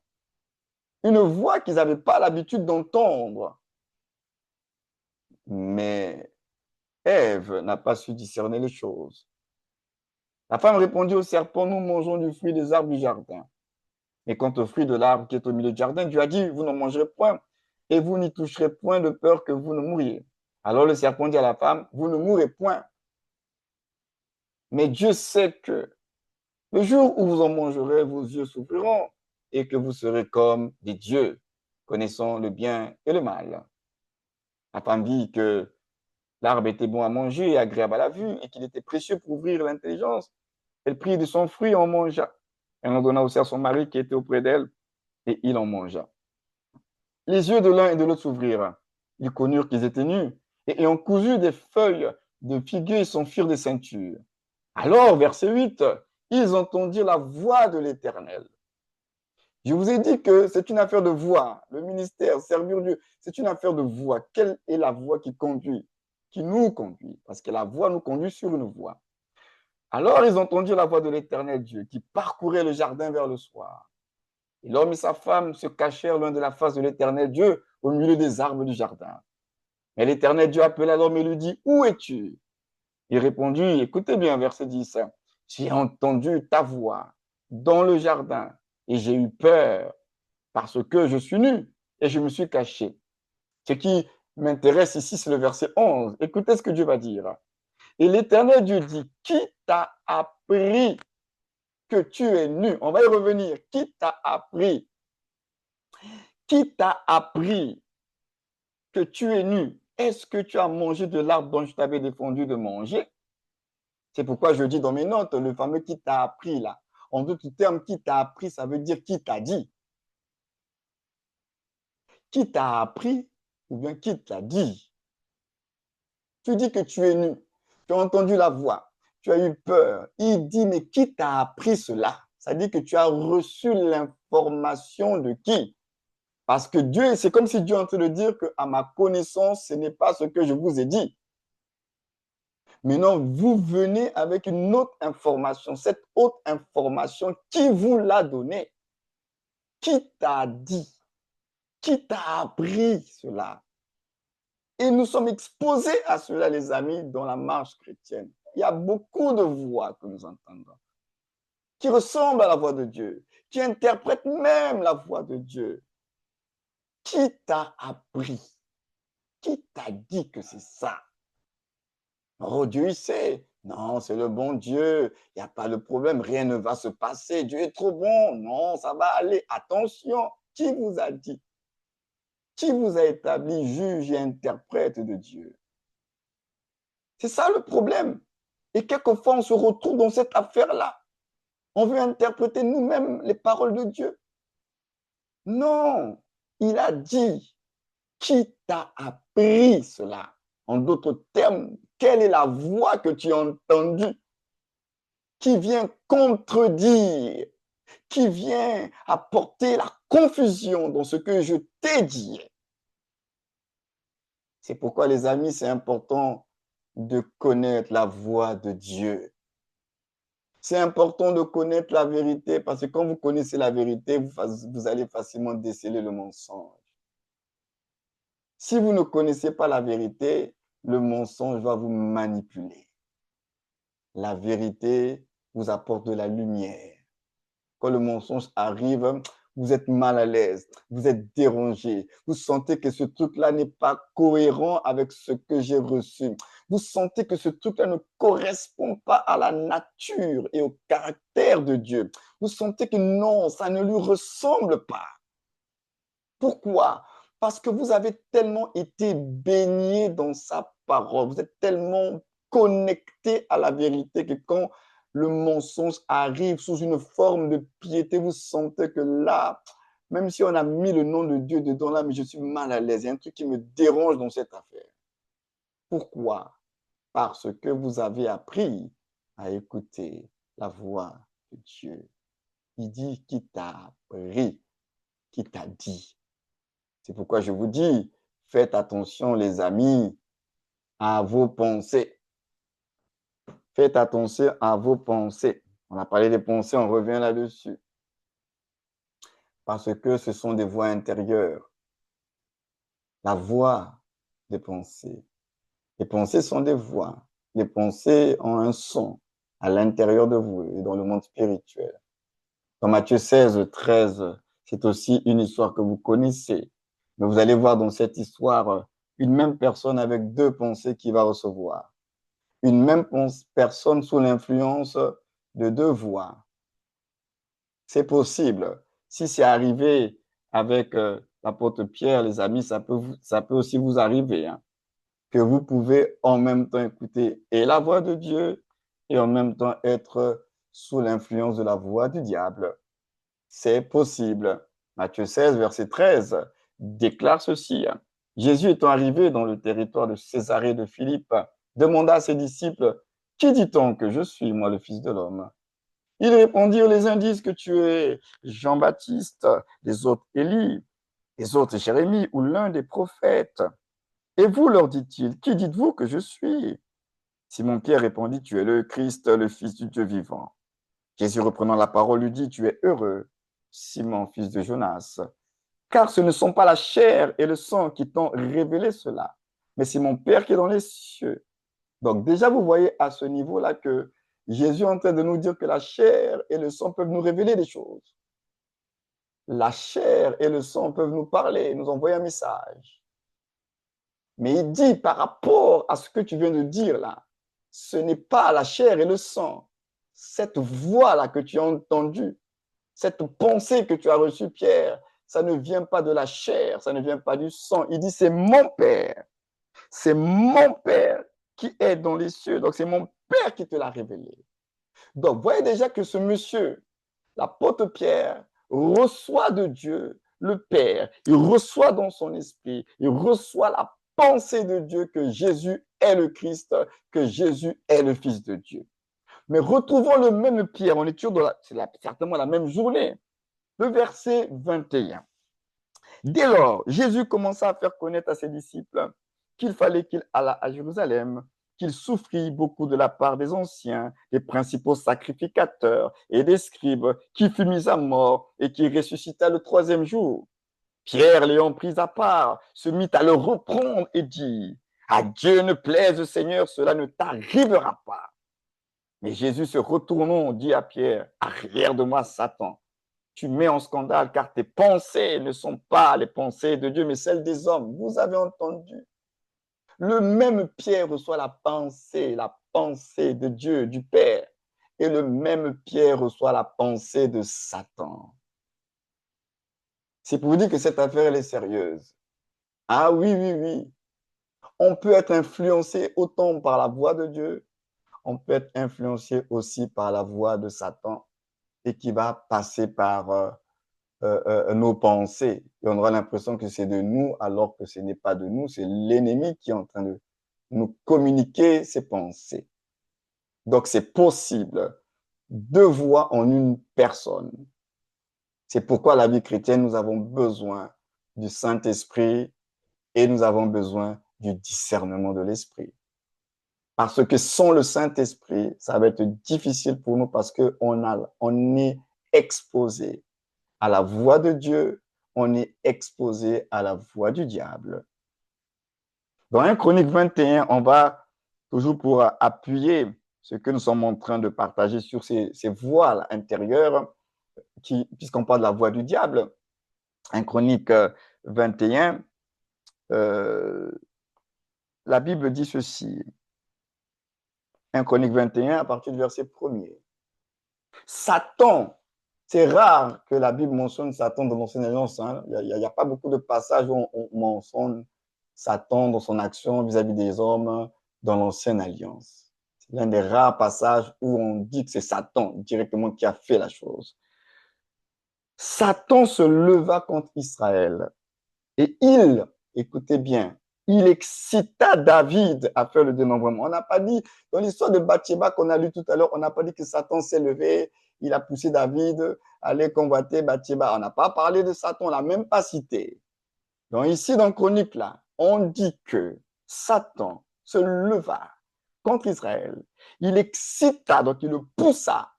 Une voix qu'ils n'avaient pas l'habitude d'entendre. Mais Ève n'a pas su discerner les choses. La femme répondit au serpent, nous mangeons du fruit des arbres du jardin. Et quant au fruit de l'arbre qui est au milieu du jardin, Dieu a dit, vous n'en mangerez point, et vous n'y toucherez point de peur que vous ne mouriez. Alors le serpent dit à la femme, vous ne mourrez point. Mais Dieu sait que le jour où vous en mangerez, vos yeux s'ouvriront et que vous serez comme des dieux, connaissant le bien et le mal. La femme vit que l'arbre était bon à manger et agréable à la vue et qu'il était précieux pour ouvrir l'intelligence. Elle prit de son fruit et en mangea. Elle en donna aussi à son mari qui était auprès d'elle et il en mangea. Les yeux de l'un et de l'autre s'ouvrirent. Ils connurent qu'ils étaient nus et ayant cousu des feuilles de figuier, ils s'enfuirent des ceintures. Alors, verset 8, ils entendirent la voix de l'Éternel. Je vous ai dit que c'est une affaire de voix. Le ministère, servir Dieu, c'est une affaire de voix. Quelle est la voix qui conduit, qui nous conduit? Parce que la voix nous conduit sur une voie. Alors ils entendirent la voix de l'Éternel Dieu qui parcourait le jardin vers le soir. Et l'homme et sa femme se cachèrent l'un de la face de l'Éternel Dieu au milieu des arbres du jardin. Mais l'Éternel Dieu appela l'homme et lui dit, où es-tu? Il répondit, écoutez bien, verset 10, j'ai entendu ta voix dans le jardin et j'ai eu peur parce que je suis nu et je me suis caché. Ce qui m'intéresse ici, c'est le verset 11. Écoutez ce que Dieu va dire. Et l'Éternel Dieu dit, qui t'a appris que tu es nu? On va y revenir. Qui t'a appris? Qui t'a appris que tu es nu? Est-ce que tu as mangé de l'arbre dont je t'avais défendu de manger? C'est pourquoi je dis dans mes notes, le fameux qui t'a appris là. En d'autres termes, qui t'a appris, ça veut dire qui t'a dit. Qui t'a appris ou bien qui t'a dit. Tu dis que tu es nu. Tu as entendu la voix. Tu as eu peur. Il dit, mais qui t'a appris cela? Ça dit que tu as reçu l'information de qui? Parce que Dieu, c'est comme si Dieu est en train de dire que à ma connaissance, ce n'est pas ce que je vous ai dit. Maintenant, vous venez avec une autre information. Cette autre information, qui vous l'a donnée? Qui t'a dit? Qui t'a appris cela? Et nous sommes exposés à cela, les amis, dans la marche chrétienne. Il y a beaucoup de voix que nous entendons, qui ressemblent à la voix de Dieu, qui interprètent même la voix de Dieu. Qui t'a appris? Qui t'a dit que c'est ça? Oh, Dieu, il sait. Non, c'est le bon Dieu. Il n'y a pas de problème. Rien ne va se passer. Dieu est trop bon. Non, ça va aller. Attention. Qui vous a dit? Qui vous a établi juge et interprète de Dieu? C'est ça le problème. Et quelquefois, on se retrouve dans cette affaire-là. On veut interpréter nous-mêmes les paroles de Dieu. Non, il a dit, qui t'a appris cela? En d'autres termes, quelle est la voix que tu as entendue qui vient contredire, qui vient apporter la confusion dans ce que je t'ai dit? C'est pourquoi, les amis, c'est important de connaître la voix de Dieu. C'est important de connaître la vérité parce que quand vous connaissez la vérité, vous allez facilement déceler le mensonge. Si vous ne connaissez pas la vérité, le mensonge va vous manipuler. La vérité vous apporte de la lumière. Quand le mensonge arrive, vous êtes mal à l'aise, vous êtes dérangé, vous sentez que ce truc-là n'est pas cohérent avec ce que j'ai reçu. Vous sentez que ce truc-là ne correspond pas à la nature et au caractère de Dieu. Vous sentez que non, ça ne lui ressemble pas. Pourquoi? Parce que vous avez tellement été baigné dans sa parole, vous êtes tellement connecté à la vérité que quand le mensonge arrive sous une forme de piété, vous sentez que là, même si on a mis le nom de Dieu dedans là, mais je suis mal à l'aise. Il y a un truc qui me dérange dans cette affaire. Pourquoi? Parce que vous avez appris à écouter la voix de Dieu. Il dit qui t'a appris, qui t'a dit. C'est pourquoi je vous dis, faites attention les amis à vos pensées. Faites attention à vos pensées. On a parlé des pensées, on revient là-dessus. Parce que ce sont des voix intérieures. La voix des pensées. Les pensées sont des voix. Les pensées ont un son à l'intérieur de vous et dans le monde spirituel. Dans Matthieu 16, 13, c'est aussi une histoire que vous connaissez. Mais vous allez voir dans cette histoire une même personne avec deux pensées qui va recevoir. Une même personne sous l'influence de deux voix. C'est possible. Si c'est arrivé avec l'apôtre Pierre, les amis, ça peut aussi vous arriver, hein, que vous pouvez en même temps écouter et la voix de Dieu et en même temps être sous l'influence de la voix du diable. C'est possible. Matthieu 16, verset 13 déclare ceci. Jésus étant arrivé dans le territoire de Césarée de Philippe, demanda à ses disciples, qui dit-on que je suis, moi, le Fils de l'homme? Ils répondirent, les uns disent que tu es Jean-Baptiste, les autres Élie, les autres Jérémie ou l'un des prophètes. Et vous, leur dit-il, qui dites-vous que je suis? Simon-Pierre répondit, tu es le Christ, le Fils du Dieu vivant. Jésus reprenant la parole lui dit, tu es heureux, Simon, fils de Jonas, car ce ne sont pas la chair et le sang qui t'ont révélé cela, mais c'est mon Père qui est dans les cieux. Donc déjà, vous voyez à ce niveau-là que Jésus est en train de nous dire que la chair et le sang peuvent nous révéler des choses. La chair et le sang peuvent nous parler, nous envoyer un message. Mais il dit par rapport à ce que tu viens de dire là, ce n'est pas la chair et le sang. Cette voix-là que tu as entendue, cette pensée que tu as reçue, Pierre, ça ne vient pas de la chair, ça ne vient pas du sang. Il dit, c'est mon Père. C'est mon Père qui est dans les cieux. Donc, c'est mon Père qui te l'a révélé. Donc, voyez déjà que ce monsieur, l'apôtre Pierre, reçoit de Dieu le Père. Il reçoit dans son esprit, il reçoit la pensée de Dieu que Jésus est le Christ, que Jésus est le Fils de Dieu. Mais retrouvons le même Pierre, on est toujours dans certainement la même journée. Le verset 21. Dès lors, Jésus commença à faire connaître à ses disciples qu'il fallait qu'il allât à Jérusalem, qu'il souffrit beaucoup de la part des anciens, des principaux sacrificateurs et des scribes, qu'il fut mis à mort et qu'il ressuscita le troisième jour. Pierre, l'ayant pris à part, se mit à le reprendre et dit, à Dieu ne plaise, Seigneur, cela ne t'arrivera pas. Mais Jésus se retournant dit à Pierre, arrière de moi, Satan. Tu mets en scandale car tes pensées ne sont pas les pensées de Dieu, mais celles des hommes. Vous avez entendu. Le même Pierre reçoit la pensée de Dieu, du Père. Et le même Pierre reçoit la pensée de Satan. C'est pour vous dire que cette affaire, elle est sérieuse. Ah oui, oui, oui. On peut être influencé autant par la voix de Dieu, on peut être influencé aussi par la voix de Satan et qui va passer par nos pensées. Et on aura l'impression que c'est de nous alors que ce n'est pas de nous, c'est l'ennemi qui est en train de nous communiquer ses pensées. Donc c'est possible. Deux voix en une personne. C'est pourquoi la vie chrétienne, nous avons besoin du Saint-Esprit et nous avons besoin du discernement de l'Esprit. Parce que sans le Saint-Esprit, ça va être difficile pour nous parce qu'on est exposé à la voix de Dieu, on est exposé à la voix du diable. Dans 1 Chronique 21, on va toujours pour appuyer ce que nous sommes en train de partager sur ces voix intérieures, puisqu'on parle de la voix du diable. 1 Chronique 21, la Bible dit ceci. 1 Chronique 21, à partir du verset 1er. Satan, c'est rare que la Bible mentionne Satan dans l'Ancienne Alliance. Hein. Il n'y a pas beaucoup de passages où on mentionne Satan dans son action vis-à-vis des hommes dans l'Ancienne Alliance. C'est l'un des rares passages où on dit que c'est Satan directement qui a fait la chose. Satan se leva contre Israël et écoutez bien, il excita David à faire le dénombrement. On n'a pas dit, dans l'histoire de Bathsheba qu'on a lu tout à l'heure, on n'a pas dit que Satan s'est levé, il a poussé David à aller convoiter Bathsheba. On n'a pas parlé de Satan, on l'a même pas cité. Donc ici, dans Chronique, là, on dit que Satan se leva contre Israël. Il excita, donc il le poussa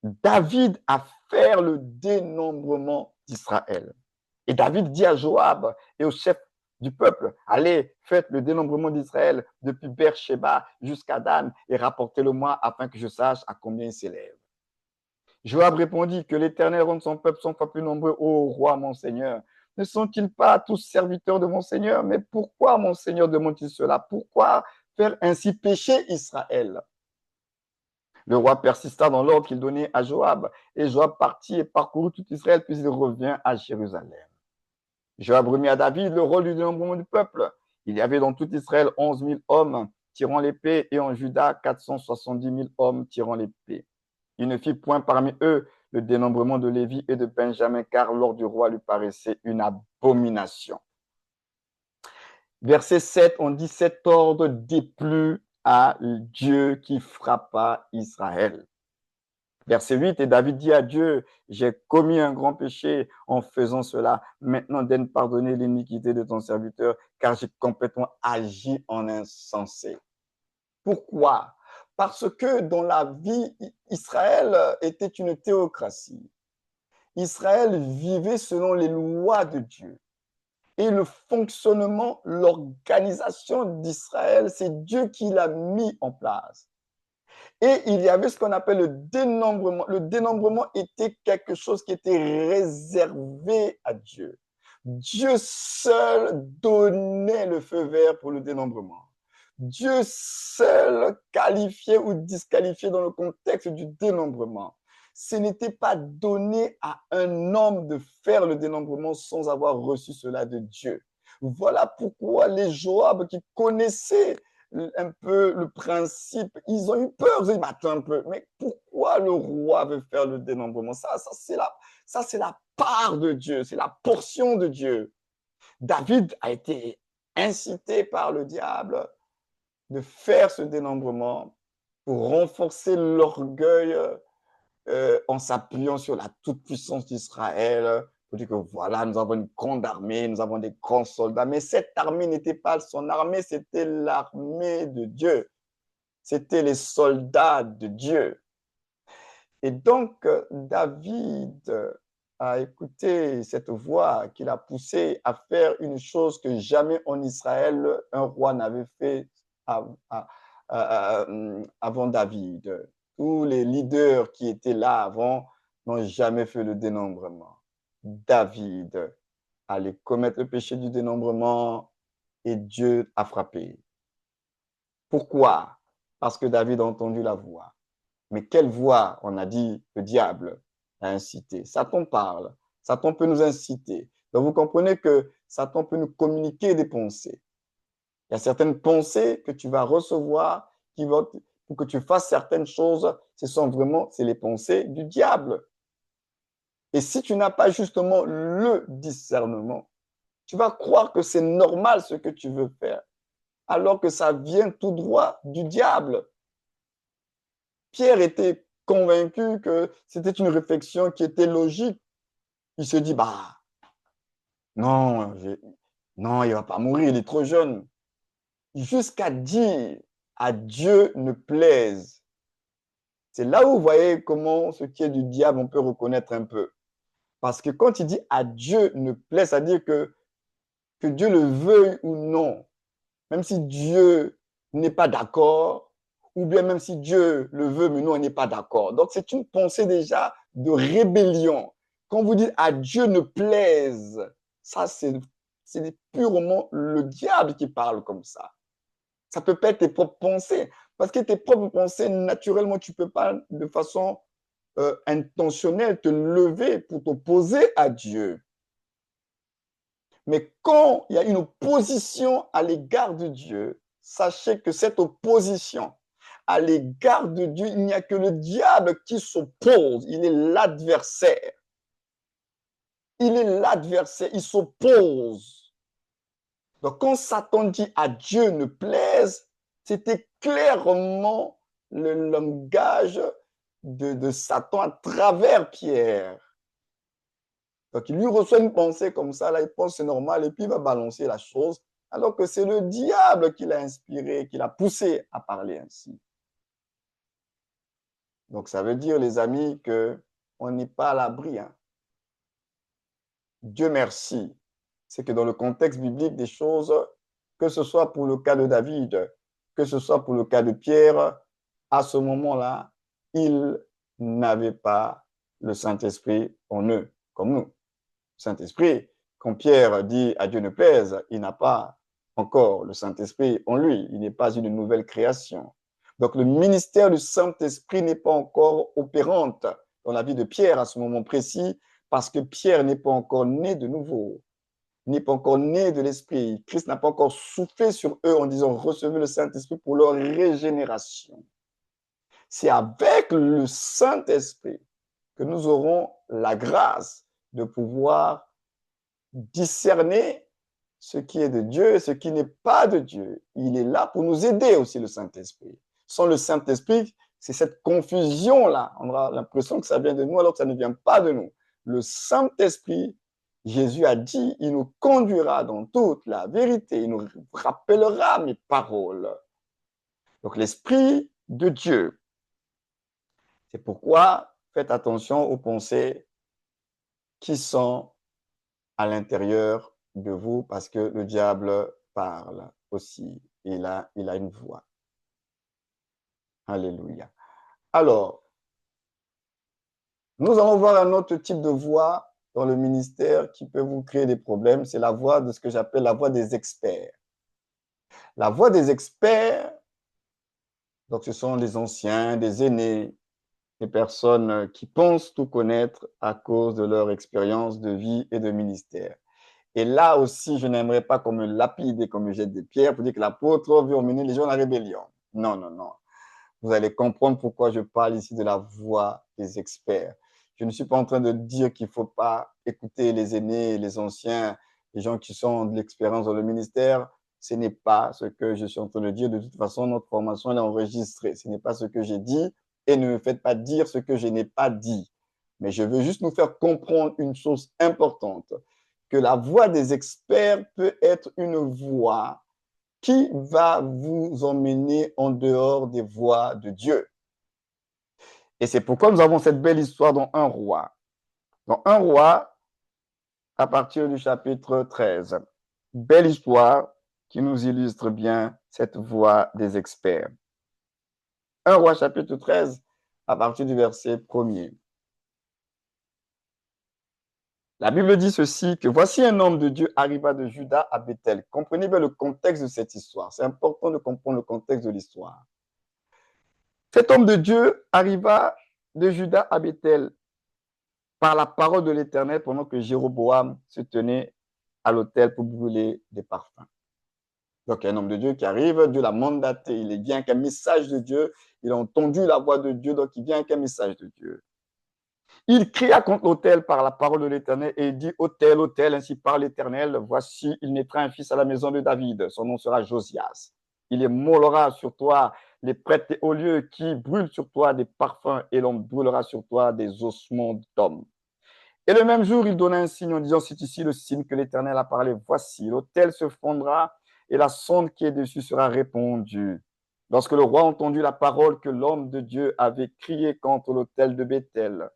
David à faire le dénombrement d'Israël. Et David dit à Joab et au chef du peuple, allez, faites le dénombrement d'Israël depuis Beersheba jusqu'à Dan et rapportez-le-moi afin que je sache à combien il s'élève. Joab répondit que l'Éternel rende son peuple 100 fois plus nombreux, ô roi, mon Seigneur. Ne sont-ils pas tous serviteurs de mon Seigneur? Mais pourquoi mon Seigneur demande-t-il cela? Pourquoi faire ainsi pécher Israël? Le roi persista dans l'ordre qu'il donnait à Joab, et Joab partit et parcourut tout Israël, puis il revint à Jérusalem. Joab remit à David le rôle du dénombrement du peuple. Il y avait dans tout Israël 11 000 hommes tirant l'épée, et en Juda 470 000 hommes tirant l'épée. Il ne fit point parmi eux le dénombrement de Lévi et de Benjamin, car l'ordre du roi lui paraissait une abomination. Verset 7, on dit cet ordre déplut à Dieu qui frappa Israël. Verset 8, et David dit à Dieu, j'ai commis un grand péché en faisant cela. Maintenant, donne pardonner l'iniquité de ton serviteur, car j'ai complètement agi en insensé. Pourquoi? Parce que dans la vie, Israël était une théocratie. Israël vivait selon les lois de Dieu. Et le fonctionnement, l'organisation d'Israël, c'est Dieu qui l'a mis en place. Et il y avait ce qu'on appelle le dénombrement. Le dénombrement était quelque chose qui était réservé à Dieu. Dieu seul donnait le feu vert pour le dénombrement. Dieu seul qualifiait ou disqualifiait dans le contexte du dénombrement. Ce n'était pas donné à un homme de faire le dénombrement sans avoir reçu cela de Dieu. Voilà pourquoi les Joab qui connaissaient un peu le principe, ils ont eu peur, ils disent, un peu, mais pourquoi le roi veut faire le dénombrement? Ça c'est la part de Dieu, c'est la portion de Dieu. David a été incité par le diable de faire ce dénombrement pour renforcer l'orgueil en s'appuyant sur la toute-puissance d'Israël, pour dire que voilà, nous avons une grande armée, nous avons des grands soldats, mais cette armée n'était pas son armée, c'était l'armée de Dieu. C'était les soldats de Dieu. Et donc, David a écouté cette voix qui l'a poussé à faire une chose que jamais en Israël un roi n'avait fait avant David. Tous les leaders qui étaient là avant n'ont jamais fait le dénombrement. David allait commettre le péché du dénombrement et Dieu a frappé. Pourquoi? Parce que David a entendu la voix. Mais quelle voix? On a dit le diable a incité. Satan parle. Satan peut nous inciter. Donc vous comprenez que Satan peut nous communiquer des pensées. Il y a certaines pensées que tu vas recevoir qui vont, pour que tu fasses certaines choses, c'est les pensées du diable. Et si tu n'as pas justement le discernement, tu vas croire que c'est normal ce que tu veux faire, alors que ça vient tout droit du diable. Pierre était convaincu que c'était une réflexion qui était logique. Il se dit, bah, non, non, il ne va pas mourir, il est trop jeune. Jusqu'à dire, à Dieu ne plaise. C'est là où vous voyez comment ce qui est du diable, on peut reconnaître un peu. Parce que quand il dit à Dieu ne plaise, c'est-à-dire que Dieu le veuille ou non, même si Dieu n'est pas d'accord, ou bien même si Dieu le veut, mais nous, on n'est pas d'accord. Donc, c'est une pensée déjà de rébellion. Quand vous dites à Dieu ne plaise, ça, c'est purement le diable qui parle comme ça. Ça peut pas être tes propres pensées. Parce que tes propres pensées, naturellement, tu ne peux pas de façon intentionnelle te lever pour t'opposer à Dieu. Mais quand il y a une opposition à l'égard de Dieu, sachez que cette opposition à l'égard de Dieu, il n'y a que le diable qui s'oppose. Il est l'adversaire. Il est l'adversaire, il s'oppose. Donc quand Satan dit à Dieu ne plaise, c'était clairement le langage de Satan à travers Pierre. Donc, il lui reçoit une pensée comme ça, là, il pense c'est normal, et puis il va balancer la chose, alors que c'est le diable qui l'a inspiré, qui l'a poussé à parler ainsi. Donc, ça veut dire, les amis, qu'on n'est pas à l'abri. Hein. Dieu merci. C'est que dans le contexte biblique des choses, que ce soit pour le cas de David, que ce soit pour le cas de Pierre, à ce moment-là, ils n'avaient pas le Saint-Esprit en eux, comme nous. Saint-Esprit, Quand Pierre dit « à Dieu ne plaise », il n'a pas encore le Saint-Esprit en lui. Il n'est pas une nouvelle création. Donc, le ministère du Saint-Esprit n'est pas encore opérante dans la vie de Pierre à ce moment précis parce que Pierre n'est pas encore né de nouveau, n'est pas encore né de l'Esprit. Christ n'a pas encore soufflé sur eux en disant « recevez le Saint-Esprit pour leur régénération ». C'est avec le Saint-Esprit que nous aurons la grâce de pouvoir discerner ce qui est de Dieu et ce qui n'est pas de Dieu. Il est là pour nous aider aussi, le Saint-Esprit. Sans le Saint-Esprit, c'est cette confusion-là. On aura l'impression que ça vient de nous alors que ça ne vient pas de nous. Le Saint-Esprit, Jésus a dit, il nous conduira dans toute la vérité. Il nous rappellera mes paroles. Donc l'Esprit de Dieu. C'est pourquoi faites attention aux pensées qui sont à l'intérieur de vous parce que le diable parle aussi. Il a une voix. Alléluia. Alors, nous allons voir un autre type de voix dans le ministère qui peut vous créer des problèmes. C'est la voix de ce que j'appelle la voix des experts. La voix des experts, donc ce sont des anciens, des aînés, des personnes qui pensent tout connaître à cause de leur expérience de vie et de ministère. Et là aussi, je n'aimerais pas qu'on me lapide et qu'on me jette des pierres pour dire que l'apôtre veut emmener les gens à la rébellion. Non, non, non. Vous allez comprendre pourquoi je parle ici de la voix des experts. Je ne suis pas en train de dire qu'il ne faut pas écouter les aînés, les anciens, les gens qui sont de l'expérience dans le ministère. Ce n'est pas ce que je suis en train de dire. De toute façon, notre formation est enregistrée. Ce n'est pas ce que j'ai dit. Et ne me faites pas dire ce que je n'ai pas dit. Mais je veux juste nous faire comprendre une chose importante, que la voix des experts peut être une voix qui va vous emmener en dehors des voies de Dieu. Et c'est pourquoi nous avons cette belle histoire dans Un roi. Dans Un roi, à partir du chapitre 13. Belle histoire qui nous illustre bien cette voix des experts. Un roi, chapitre 13, à partir du verset 1er. La Bible dit ceci, que voici un homme de Dieu arriva de Juda à Bethel. Comprenez bien le contexte de cette histoire. C'est important de comprendre le contexte de l'histoire. Cet homme de Dieu arriva de Juda à Bethel par la parole de l'Éternel pendant que Jéroboam se tenait à l'autel pour brûler des parfums. Donc, un homme de Dieu qui arrive, Dieu l'a mandaté, il vient avec un message de Dieu, il a entendu la voix de Dieu, donc il vient avec un message de Dieu. Il cria contre l'autel par la parole de l'Éternel et il dit, autel, autel, ainsi parle l'Éternel, voici, il naîtra un fils à la maison de David, son nom sera Josias. Il émolera sur toi les prêtres et hauts lieux qui brûlent sur toi des parfums et l'on brûlera sur toi des ossements d'hommes. Et le même jour, il donna un signe en disant, c'est ici le signe que l'Éternel a parlé, voici, l'autel se fondra et la sonde qui est dessus sera répandue. Lorsque le roi entendit la parole que l'homme de Dieu avait crié contre l'autel de Bethel,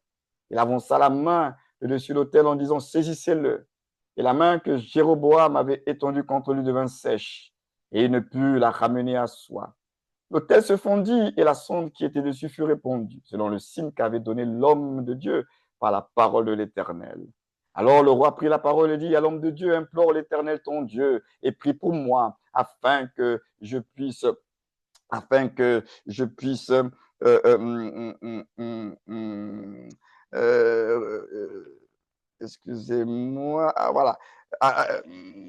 il avança la main de dessus l'autel en disant, saisissez-le. Et la main que Jéroboam avait étendue contre lui devint sèche, et il ne put la ramener à soi. L'autel se fondit et la sonde qui était dessus fut répandue, selon le signe qu'avait donné l'homme de Dieu par la parole de l'Éternel. Alors le roi prit la parole et dit à l'homme de Dieu, implore l'Éternel ton Dieu et prie pour moi afin que je puisse excusez-moi, voilà.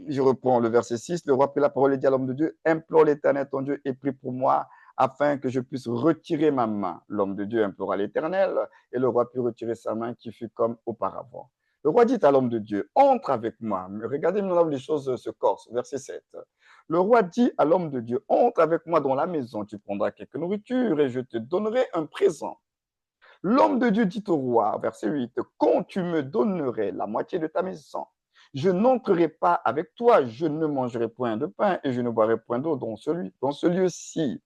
Je reprends le verset 6. Le roi prit la parole et dit à l'homme de Dieu, implore l'Éternel ton Dieu et prie pour moi afin que je puisse retirer ma main. L'homme de Dieu implora l'Éternel et le roi put retirer sa main qui fut comme auparavant. Le roi dit à l'homme de Dieu, entre avec moi. Regardez maintenant les choses se corsent. Verset 7. Le roi dit à l'homme de Dieu, entre avec moi dans la maison, tu prendras quelque nourriture et je te donnerai un présent. L'homme de Dieu dit au roi, verset 8, quand tu me donnerais la moitié de ta maison, je n'entrerai pas avec toi, je ne mangerai point de pain et je ne boirai point d'eau dans ce lieu-ci.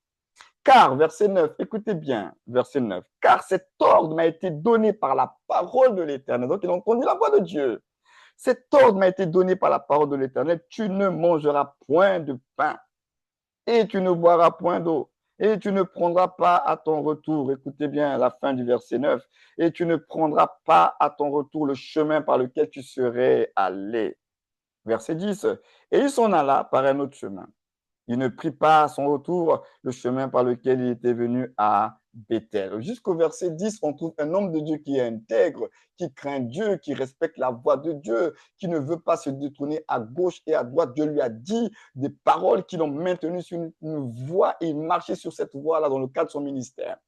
Car, verset 9, écoutez bien, verset 9, car cet ordre m'a été donné par la parole de l'Éternel. Donc, il a entendu la voix de Dieu. Cet ordre m'a été donné par la parole de l'Éternel. Tu ne mangeras point de pain et tu ne boiras point d'eau. Et tu ne prendras pas à ton retour, écoutez bien la fin du verset 9, et tu ne prendras pas à ton retour le chemin par lequel tu serais allé. Verset 10. Et il s'en alla par un autre chemin. Il ne prit pas à son retour le chemin par lequel il était venu à Bethel. Jusqu'au verset 10, on trouve un homme de Dieu qui est intègre, qui craint Dieu, qui respecte la voix de Dieu, qui ne veut pas se détourner à gauche et à droite. Dieu lui a dit des paroles qui l'ont maintenu sur une voie et il marchait sur cette voie-là dans le cadre de son ministère.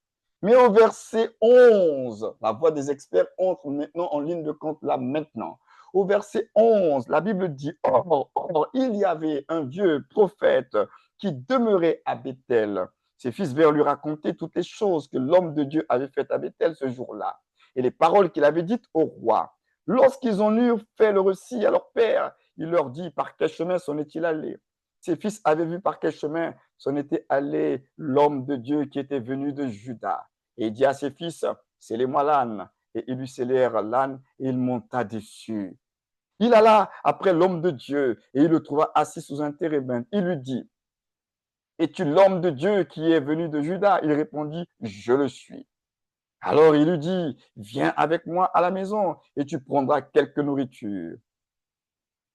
Mais au verset 11, la voix des experts entre maintenant en ligne de compte là maintenant. Au verset 11, la Bible dit, or, il y avait un vieux prophète qui demeurait à Bethel. Ses fils vinrent lui raconter toutes les choses que l'homme de Dieu avait faites à Bethel ce jour-là et les paroles qu'il avait dites au roi. Lorsqu'ils en eurent fait le récit à leur père, il leur dit par quel chemin s'en est-il allé. Ses fils avaient vu par quel chemin s'en était allé l'homme de Dieu qui était venu de Juda. Et il dit à ses fils, scellez-moi l'âne. Et ils lui scellèrent l'âne et il monta dessus. Il alla après l'homme de Dieu et il le trouva assis sous un térébinthe. Il lui dit, es-tu l'homme de Dieu qui est venu de Juda? Il répondit, je le suis. Alors il lui dit, viens avec moi à la maison et tu prendras quelque nourriture.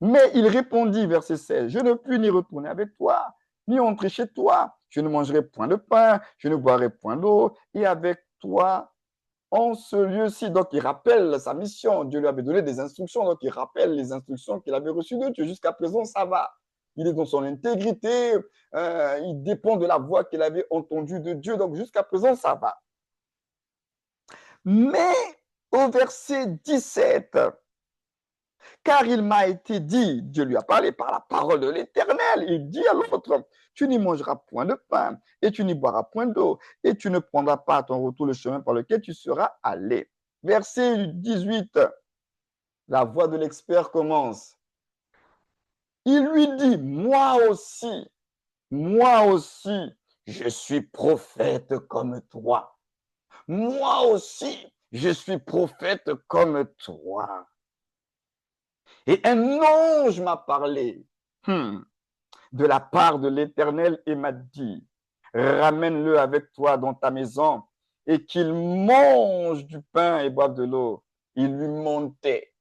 Mais il répondit, verset 16, je ne puis ni retourner avec toi, ni entrer chez toi. Je ne mangerai point de pain, je ne boirai point d'eau, et avec toi, en ce lieu-ci. Donc, il rappelle sa mission. Dieu lui avait donné des instructions, donc il rappelle les instructions qu'il avait reçues de Dieu. Jusqu'à présent, ça va. Il est dans son intégrité, il dépend de la voix qu'il avait entendue de Dieu, donc jusqu'à présent, ça va. Mais au verset 17, car il m'a été dit, Dieu lui a parlé par la parole de l'Éternel, il dit à l'autre, tu n'y mangeras point de pain, et tu n'y boiras point d'eau, et tu ne prendras pas à ton retour le chemin par lequel tu seras allé. Verset 18, la voix de l'expert commence. Il lui dit, moi aussi, je suis prophète comme toi. Moi aussi, je suis prophète comme toi. Et un ange m'a parlé de la part de l'Éternel et m'a dit, ramène-le avec toi dans ta maison et qu'il mange du pain et boive de l'eau. Il lui montait.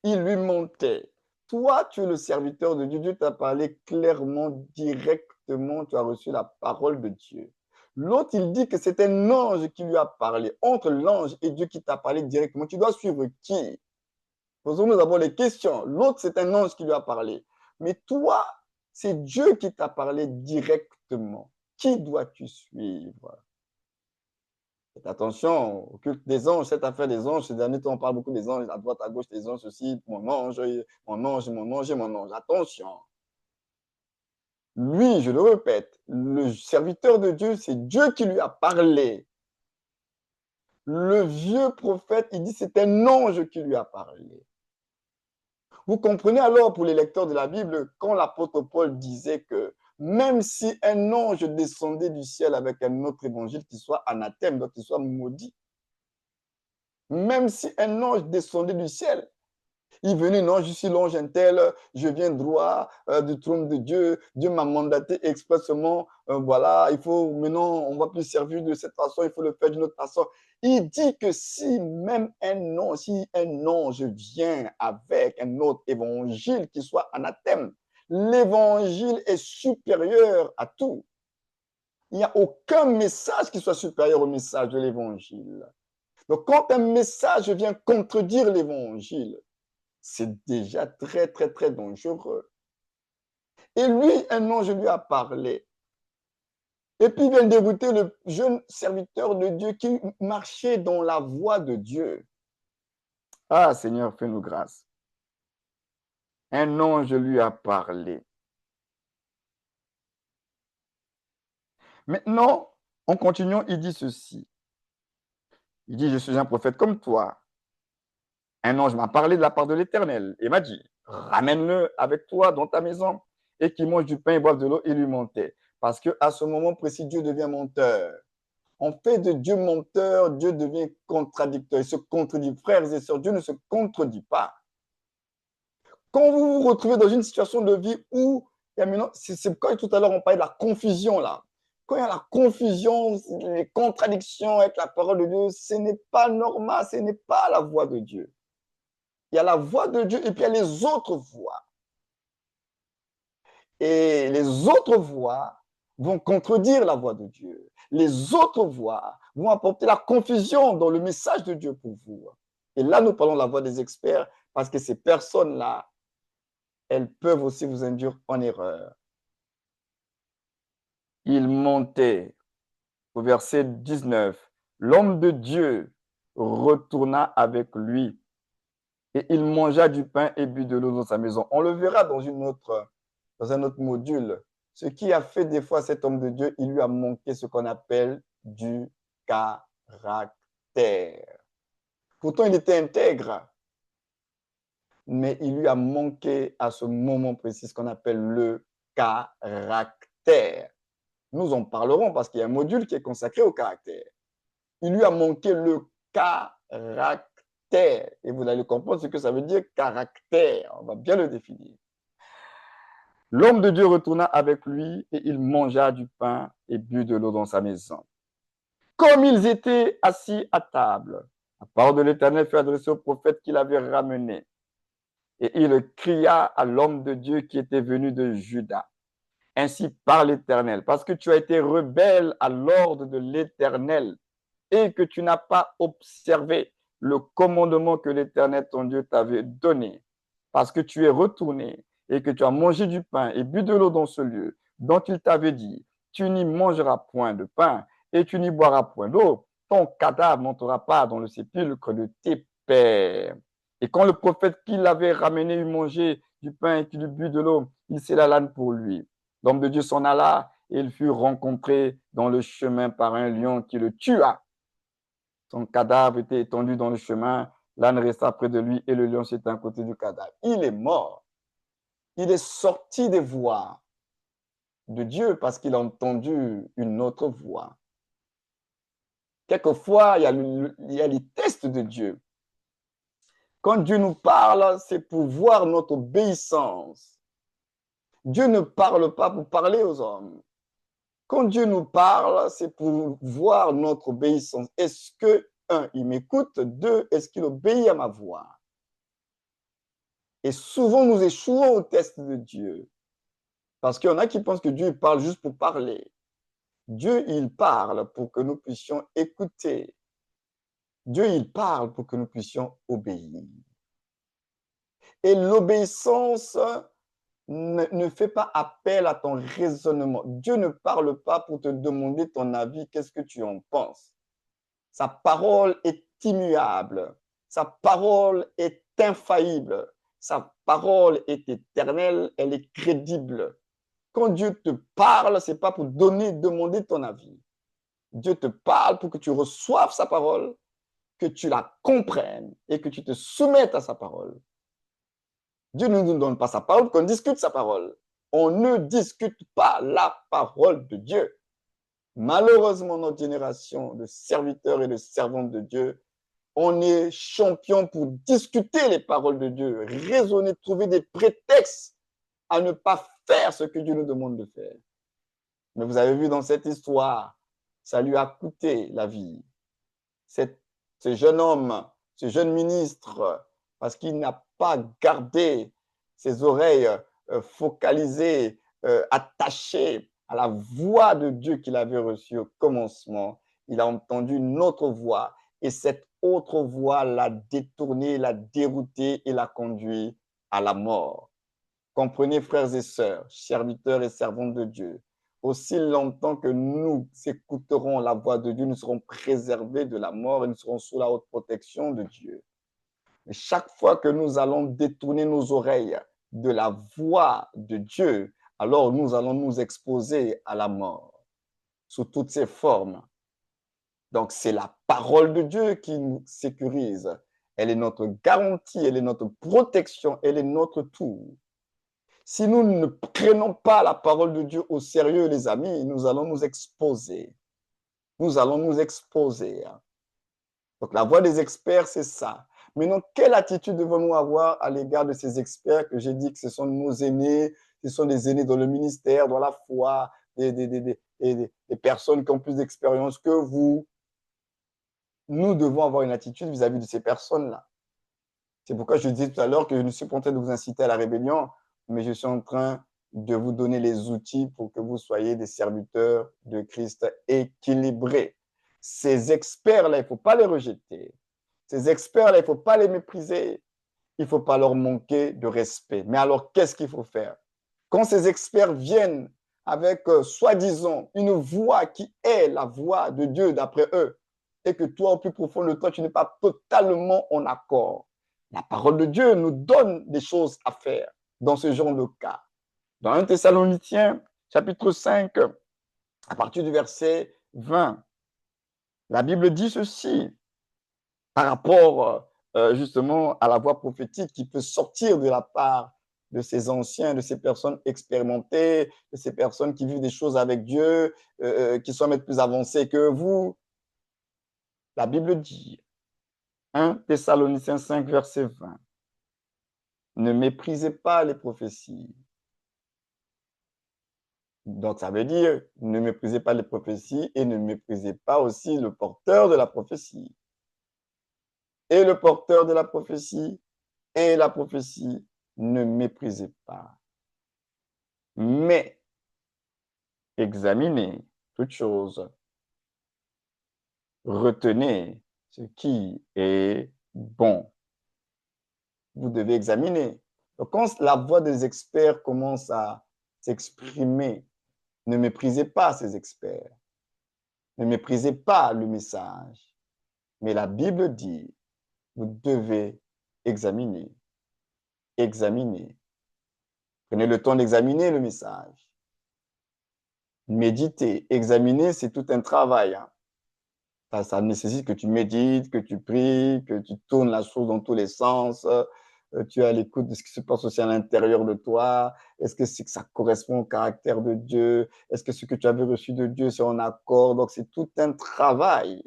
Il lui montait. Toi, tu es le serviteur de Dieu. Dieu t'a parlé clairement, directement. Tu as reçu la parole de Dieu. L'autre, il dit que c'est un ange qui lui a parlé. Entre l'ange et Dieu qui t'a parlé directement, tu dois suivre qui? Posons-nous d'abord les questions. L'autre, c'est un ange qui lui a parlé. Mais toi, c'est Dieu qui t'a parlé directement. Qui dois-tu suivre? Faites attention au culte des anges, cette affaire des anges. Ces derniers temps, on parle beaucoup des anges, à droite, à gauche, des anges aussi. Mon ange, mon ange, mon ange, mon ange. Attention. Lui, je le répète, le serviteur de Dieu, c'est Dieu qui lui a parlé. Le vieux prophète, il dit c'est un ange qui lui a parlé. Vous comprenez alors pour les lecteurs de la Bible, quand l'apôtre Paul disait que même si un ange descendait du ciel avec un autre évangile qui soit anathème, donc qui soit maudit, même si un ange descendait du ciel, il venait, non, je suis l'ange intel, je viens droit du trône de Dieu, Dieu m'a mandaté expressément, voilà, il faut, maintenant, on ne va plus servir de cette façon, il faut le faire d'une autre façon. Il dit que si même si un ange vient avec un autre évangile qui soit anathème, l'évangile est supérieur à tout. Il n'y a aucun message qui soit supérieur au message de l'évangile. Donc, quand un message vient contredire l'évangile, c'est déjà très, très, très dangereux. Et lui, un ange lui a parlé. Et puis, il vient dégoûter le jeune serviteur de Dieu qui marchait dans la voie de Dieu. Ah, Seigneur, fais-nous grâce. Un ange lui a parlé. Maintenant, en continuant, il dit ceci. Il dit, je suis un prophète comme toi. Un ange m'a parlé de la part de l'Éternel et m'a dit, ramène-le avec toi dans ta maison et qu'il mange du pain et boive de l'eau et lui mentait. Parce qu'à ce moment précis, Dieu devient menteur. On fait de Dieu menteur, Dieu devient contradicteur. Il se contredit. Frères et sœurs, Dieu ne se contredit pas. Quand vous vous retrouvez dans une situation de vie où, c'est quand tout à l'heure on parlait de la confusion là, quand il y a la confusion, les contradictions avec la parole de Dieu, ce n'est pas normal, ce n'est pas la voix de Dieu. Il y a la voix de Dieu et puis il y a les autres voix. Et les autres voix vont contredire la voix de Dieu. Les autres voix vont apporter la confusion dans le message de Dieu pour vous. Et là, nous parlons de la voix des experts parce que ces personnes-là, elles peuvent aussi vous induire en erreur. Il montait, au verset 19, l'homme de Dieu retourna avec lui et il mangea du pain et but de l'eau dans sa maison. On le verra dans un autre module. Ce qui a fait des fois cet homme de Dieu, il lui a manqué ce qu'on appelle du caractère. Pourtant, il était intègre, mais il lui a manqué à ce moment précis ce qu'on appelle le caractère. Nous en parlerons parce qu'il y a un module qui est consacré au caractère. Il lui a manqué le caractère. Et vous allez comprendre ce que ça veut dire caractère. On va bien le définir. L'homme de Dieu retourna avec lui et il mangea du pain et but de l'eau dans sa maison. Comme ils étaient assis à table, la parole de l'Éternel fut adressée au prophète qui l'avait ramené. Et il cria à l'homme de Dieu qui était venu de Juda. Ainsi parle l'Éternel, parce que tu as été rebelle à l'ordre de l'Éternel et que tu n'as pas observé le commandement que l'Éternel ton Dieu t'avait donné, parce que tu es retourné et que tu as mangé du pain et bu de l'eau dans ce lieu, dont il t'avait dit, tu n'y mangeras point de pain et tu n'y boiras point d'eau, ton cadavre n'entrera pas dans le sépulcre de tes pères. Et quand le prophète qui l'avait ramené eut mangé du pain et qu'il eut bu de l'eau, il scella l'âne pour lui. L'homme de Dieu s'en alla et il fut rencontré dans le chemin par un lion qui le tua. Son cadavre était étendu dans le chemin, l'âne resta près de lui et le lion s'était à côté du cadavre. Il est mort. Il est sorti des voies de Dieu parce qu'il a entendu une autre voix. Quelquefois, il y a les tests de Dieu. Quand Dieu nous parle, c'est pour voir notre obéissance. Dieu ne parle pas pour parler aux hommes. Quand Dieu nous parle, c'est pour voir notre obéissance. Est-ce que, un, il m'écoute, deux, est-ce qu'il obéit à ma voix? Et souvent, nous échouons au test de Dieu. Parce qu'il y en a qui pensent que Dieu parle juste pour parler. Dieu, il parle pour que nous puissions écouter. Dieu, il parle pour que nous puissions obéir. Et l'obéissance ne fait pas appel à ton raisonnement. Dieu ne parle pas pour te demander ton avis, qu'est-ce que tu en penses. Sa parole est immuable. Sa parole est infaillible. Sa parole est éternelle, elle est crédible. Quand Dieu te parle, ce n'est pas pour demander ton avis. Dieu te parle pour que tu reçoives sa parole, que tu la comprennes et que tu te soumettes à sa parole. Dieu ne nous donne pas sa parole, qu'on discute sa parole. On ne discute pas la parole de Dieu. Malheureusement, notre génération de serviteurs et de servantes de Dieu, on est champion pour discuter les paroles de Dieu, raisonner, trouver des prétextes à ne pas faire ce que Dieu nous demande de faire. Mais vous avez vu dans cette histoire, ça lui a coûté la vie. Ce jeune homme, ce jeune ministre, parce qu'il n'a pas gardé ses oreilles focalisées, attachées à la voix de Dieu qu'il avait reçue au commencement. Il a entendu une autre voix et cette autre voix l'a détourné, l'a dérouté et l'a conduit à la mort. Comprenez, frères et sœurs, serviteurs et servantes de Dieu, aussi longtemps que nous écouterons la voix de Dieu, nous serons préservés de la mort et nous serons sous la haute protection de Dieu. Et chaque fois que nous allons détourner nos oreilles de la voix de Dieu, alors nous allons nous exposer à la mort sous toutes ses formes. Donc, c'est la parole de Dieu qui nous sécurise. Elle est notre garantie, elle est notre protection, elle est notre tout. Si nous ne prenons pas la parole de Dieu au sérieux, les amis, nous allons nous exposer. Nous allons nous exposer. Donc, la voix des experts, c'est ça. Maintenant, quelle attitude devons-nous avoir à l'égard de ces experts que j'ai dit que ce sont nos aînés, ce sont des aînés dans le ministère, dans la foi, des personnes qui ont plus d'expérience que vous. Nous devons avoir une attitude vis-à-vis de ces personnes-là. C'est pourquoi je disais tout à l'heure que je ne suis pas en train de vous inciter à la rébellion, mais je suis en train de vous donner les outils pour que vous soyez des serviteurs de Christ équilibrés. Ces experts-là, il ne faut pas les rejeter. Ces experts-là, il ne faut pas les mépriser. Il ne faut pas leur manquer de respect. Mais alors, qu'est-ce qu'il faut faire? Quand ces experts viennent avec, soi-disant, une voix qui est la voix de Dieu d'après eux, et que toi, au plus profond de toi, tu n'es pas totalement en accord, la parole de Dieu nous donne des choses à faire dans ce genre de cas. Dans 1 Thessaloniciens, chapitre 5, à partir du verset 20, la Bible dit ceci par rapport justement à la voix prophétique qui peut sortir de la part de ces anciens, de ces personnes expérimentées, de ces personnes qui vivent des choses avec Dieu, qui sont même plus avancées que vous. La Bible dit, 1 Thessaloniciens 5, verset 20, ne méprisez pas les prophéties. Donc, ça veut dire, ne méprisez pas les prophéties et ne méprisez pas aussi le porteur de la prophétie. Et le porteur de la prophétie et la prophétie, ne méprisez pas. Mais examinez toutes choses. Retenez ce qui est bon. Vous devez examiner. Donc, quand la voix des experts commence à s'exprimer, ne méprisez pas ces experts. Ne méprisez pas le message. Mais la Bible dit, vous devez examiner. Examiner. Prenez le temps d'examiner le message. Méditer. Examiner, c'est tout un travail. Ça nécessite que tu médites, que tu pries, que tu tournes la chose dans tous les sens. Tu es à l'écoute de ce qui se passe aussi à l'intérieur de toi. Est-ce que ça correspond au caractère de Dieu? Est-ce que ce que tu avais reçu de Dieu, c'est en accord? Donc, c'est tout un travail.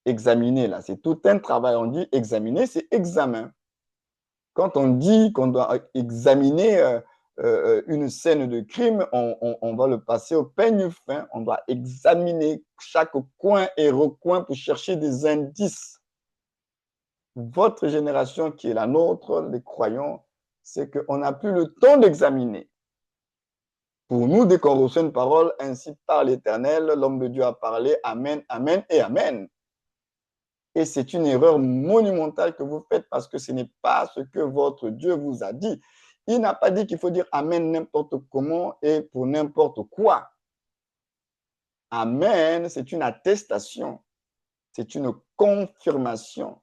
Examiner, là, c'est tout un travail. On dit examiner, c'est examen. Quand on dit qu'on doit examiner une scène de crime, on va le passer au peigne fin. On doit examiner chaque coin et recoin pour chercher des indices. Votre génération, qui est la nôtre, les croyants, c'est qu'on n'a plus le temps d'examiner. Pour nous, dès qu'on reçoit une parole ainsi par l'Éternel, l'homme de Dieu a parlé, Amen, Amen et Amen. Et c'est une erreur monumentale que vous faites parce que ce n'est pas ce que votre Dieu vous a dit. Il n'a pas dit qu'il faut dire Amen n'importe comment et pour n'importe quoi. Amen, c'est une attestation, c'est une confirmation,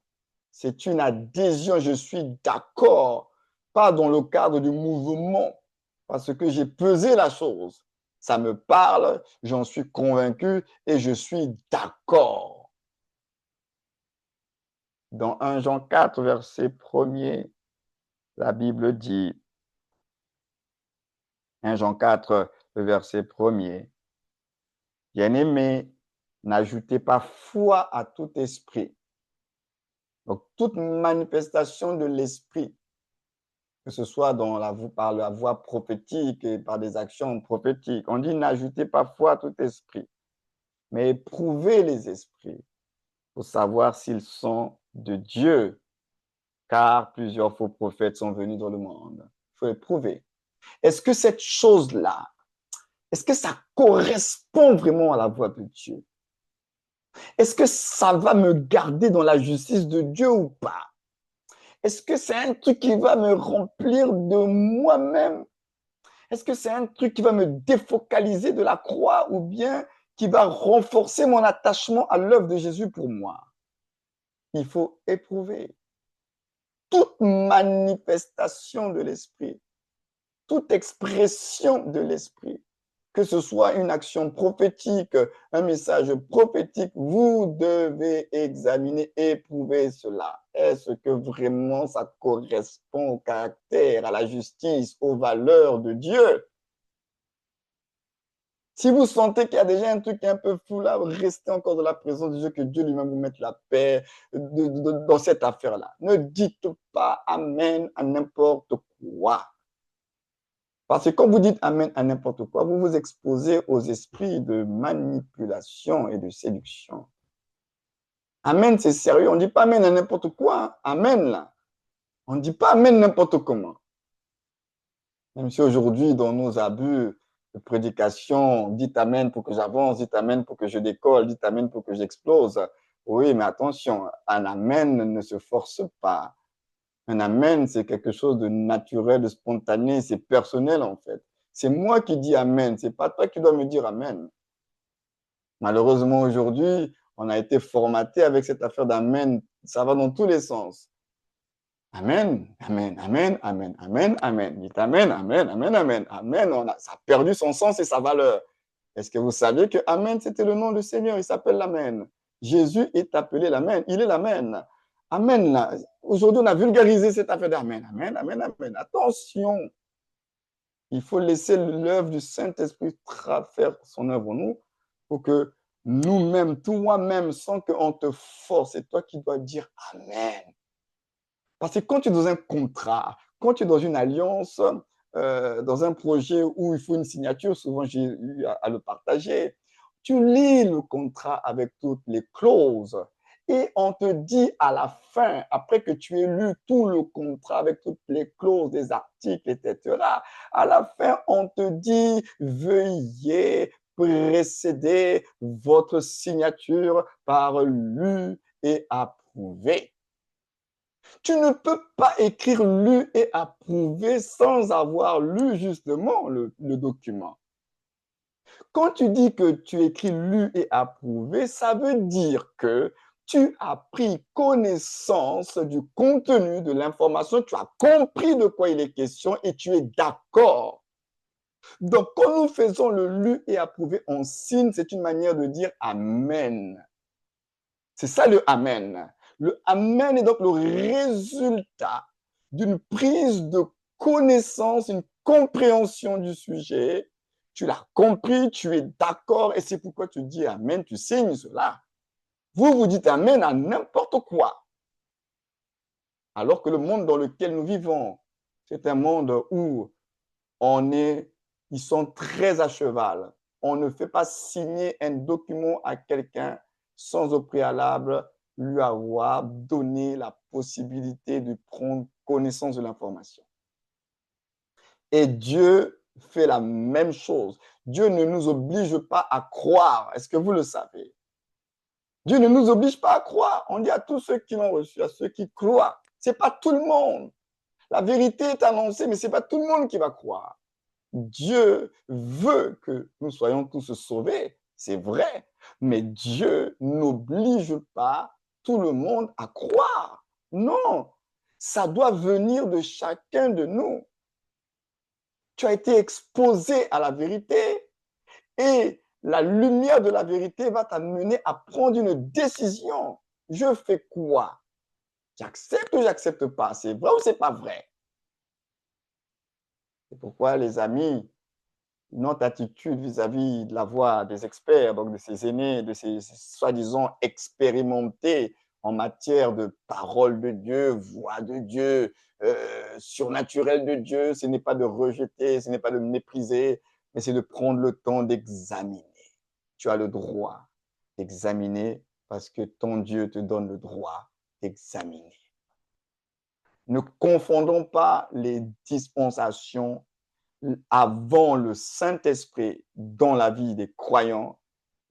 c'est une adhésion. Je suis d'accord, pas dans le cadre du mouvement, parce que j'ai pesé la chose. Ça me parle, j'en suis convaincu et je suis d'accord. Dans 1 Jean 4, verset 1er, la Bible dit, 1 Jean 4, le verset 1er, bien-aimés, n'ajoutez pas foi à tout esprit. Donc, toute manifestation de l'esprit, que ce soit par la voix prophétique et par des actions prophétiques, on dit n'ajoutez pas foi à tout esprit, mais éprouvez les esprits pour savoir s'ils sont de Dieu, car plusieurs faux prophètes sont venus dans le monde. Il faut éprouver. Est-ce que cette chose-là, est-ce que ça correspond vraiment à la voix de Dieu? Est-ce que ça va me garder dans la justice de Dieu ou pas? Est-ce que c'est un truc qui va me remplir de moi-même? Est-ce que c'est un truc qui va me défocaliser de la croix ou bien qui va renforcer mon attachement à l'œuvre de Jésus pour moi? Il faut éprouver toute manifestation de l'esprit, toute expression de l'esprit, que ce soit une action prophétique, un message prophétique, vous devez examiner, éprouver cela. Est-ce que vraiment ça correspond au caractère, à la justice, aux valeurs de Dieu? Si vous sentez qu'il y a déjà un truc un peu flou là, restez encore dans la présence de Dieu, que Dieu lui-même vous mette la paix dans cette affaire-là. Ne dites pas Amen à n'importe quoi. Parce que quand vous dites Amen à n'importe quoi, vous vous exposez aux esprits de manipulation et de séduction. Amen, c'est sérieux. On ne dit pas Amen à n'importe quoi. Hein. Amen, là. On ne dit pas Amen n'importe comment. Même si aujourd'hui, dans nos abus de prédication, dites Amen pour que j'avance, dites Amen pour que je décolle, dites Amen pour que j'explose. Oui, mais attention, un Amen ne se force pas. Un Amen, c'est quelque chose de naturel, de spontané, c'est personnel en fait. C'est moi qui dis Amen, c'est pas toi qui dois me dire Amen. Malheureusement, aujourd'hui, on a été formaté avec cette affaire d'Amen. Ça va dans tous les sens. Amen, amen, amen, amen, amen, amen. Dites amen, amen, amen, amen, amen. Ça a perdu son sens et sa valeur. Est-ce que vous saviez que Amen, c'était le nom du Seigneur? Il s'appelle l'Amen. Jésus est appelé l'Amen. Il est l'Amen. Amen, là. Aujourd'hui, on a vulgarisé cette affaire d'Amen. Amen, amen, amen. Attention. Il faut laisser l'œuvre du Saint-Esprit faire son œuvre en nous pour que nous-mêmes, toi-même, sans qu'on te force, c'est toi qui dois dire Amen. Parce que quand tu es dans un contrat, quand tu es dans une alliance, dans un projet où il faut une signature, souvent j'ai eu à le partager, tu lis le contrat avec toutes les clauses et on te dit à la fin, après que tu aies lu tout le contrat avec toutes les clauses des articles, etc., à la fin, on te dit, veuillez précéder votre signature par lu et approuvé. Tu ne peux pas écrire lu et approuvé sans avoir lu justement le document. Quand tu dis que tu écris lu et approuvé, ça veut dire que tu as pris connaissance du contenu de l'information, tu as compris de quoi il est question et tu es d'accord. Donc, quand nous faisons le lu et approuvé en signe, c'est une manière de dire Amen. C'est ça le Amen. Le Amen est donc le résultat d'une prise de connaissance, une compréhension du sujet. Tu l'as compris, tu es d'accord et c'est pourquoi tu dis Amen, tu signes cela. Vous dites Amen à n'importe quoi. Alors que le monde dans lequel nous vivons, c'est un monde où ils sont très à cheval. On ne fait pas signer un document à quelqu'un sans au préalable lui avoir donné la possibilité de prendre connaissance de l'information. Et Dieu fait la même chose. Dieu ne nous oblige pas à croire. Est-ce que vous le savez? Dieu ne nous oblige pas à croire. On dit à tous ceux qui l'ont reçu, à ceux qui croient. Ce n'est pas tout le monde. La vérité est annoncée, mais ce n'est pas tout le monde qui va croire. Dieu veut que nous soyons tous sauvés, c'est vrai, mais Dieu n'oblige pas tout le monde à croire. Non, ça doit venir de chacun de nous. Tu as été exposé à la vérité et la lumière de la vérité va t'amener à prendre une décision. Je fais quoi? J'accepte ou j'accepte pas? C'est vrai ou c'est pas vrai? C'est pourquoi, les amis, notre attitude vis-à-vis de la voix des experts, donc de ces aînés, de ces soi-disant expérimentés en matière de parole de Dieu, voix de Dieu, surnaturel de Dieu, ce n'est pas de rejeter, ce n'est pas de mépriser, mais c'est de prendre le temps d'examiner. Tu as le droit d'examiner parce que ton Dieu te donne le droit d'examiner. Ne confondons pas les dispensations avant le Saint-Esprit dans la vie des croyants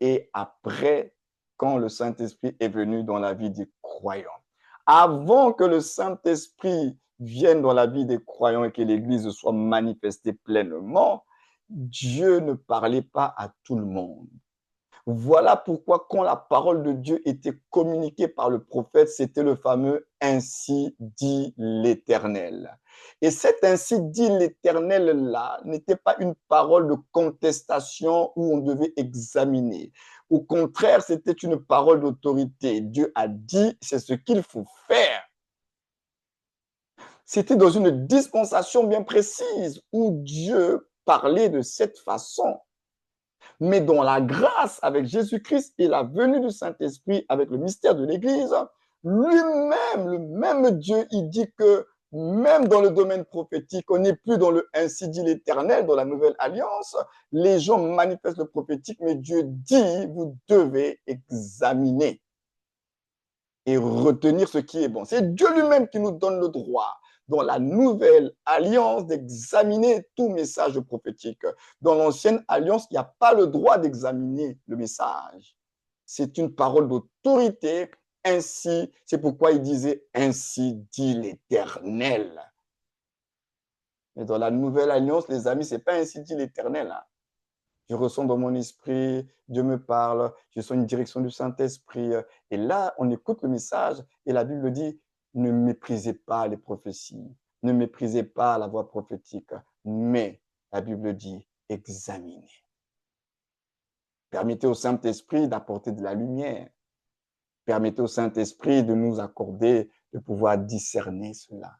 et après quand le Saint-Esprit est venu dans la vie des croyants. Avant que le Saint-Esprit vienne dans la vie des croyants et que l'Église soit manifestée pleinement, Dieu ne parlait pas à tout le monde. Voilà pourquoi quand la parole de Dieu était communiquée par le prophète, c'était le fameux « Ainsi dit l'Éternel ». Et cet « Ainsi dit l'Éternel » n'était pas une parole de contestation où on devait examiner. Au contraire, c'était une parole d'autorité. Dieu a dit, c'est ce qu'il faut faire. C'était dans une dispensation bien précise où Dieu parlait de cette façon. Mais dans la grâce avec Jésus-Christ et la venue du Saint-Esprit avec le mystère de l'Église, lui-même, le même Dieu, il dit que même dans le domaine prophétique, on n'est plus dans le « ainsi dit l'Éternel » dans la Nouvelle Alliance. Les gens manifestent le prophétique, mais Dieu dit, vous devez examiner. et retenir ce qui est bon. C'est Dieu lui-même qui nous donne le droit, dans la nouvelle alliance, d'examiner tout message prophétique. Dans l'ancienne alliance, il n'y a pas le droit d'examiner le message. C'est une parole d'autorité. Ainsi, c'est pourquoi il disait « Ainsi dit l'Éternel ». Mais dans la nouvelle alliance, les amis, ce n'est pas « Ainsi dit l'Éternel ». Je ressens dans mon esprit, Dieu me parle, je sens une direction du Saint-Esprit. Et là, on écoute le message et la Bible dit, ne méprisez pas les prophéties, ne méprisez pas la voix prophétique, mais la Bible dit, examinez. Permettez au Saint-Esprit d'apporter de la lumière. Permettez au Saint-Esprit de nous accorder, de pouvoir discerner cela.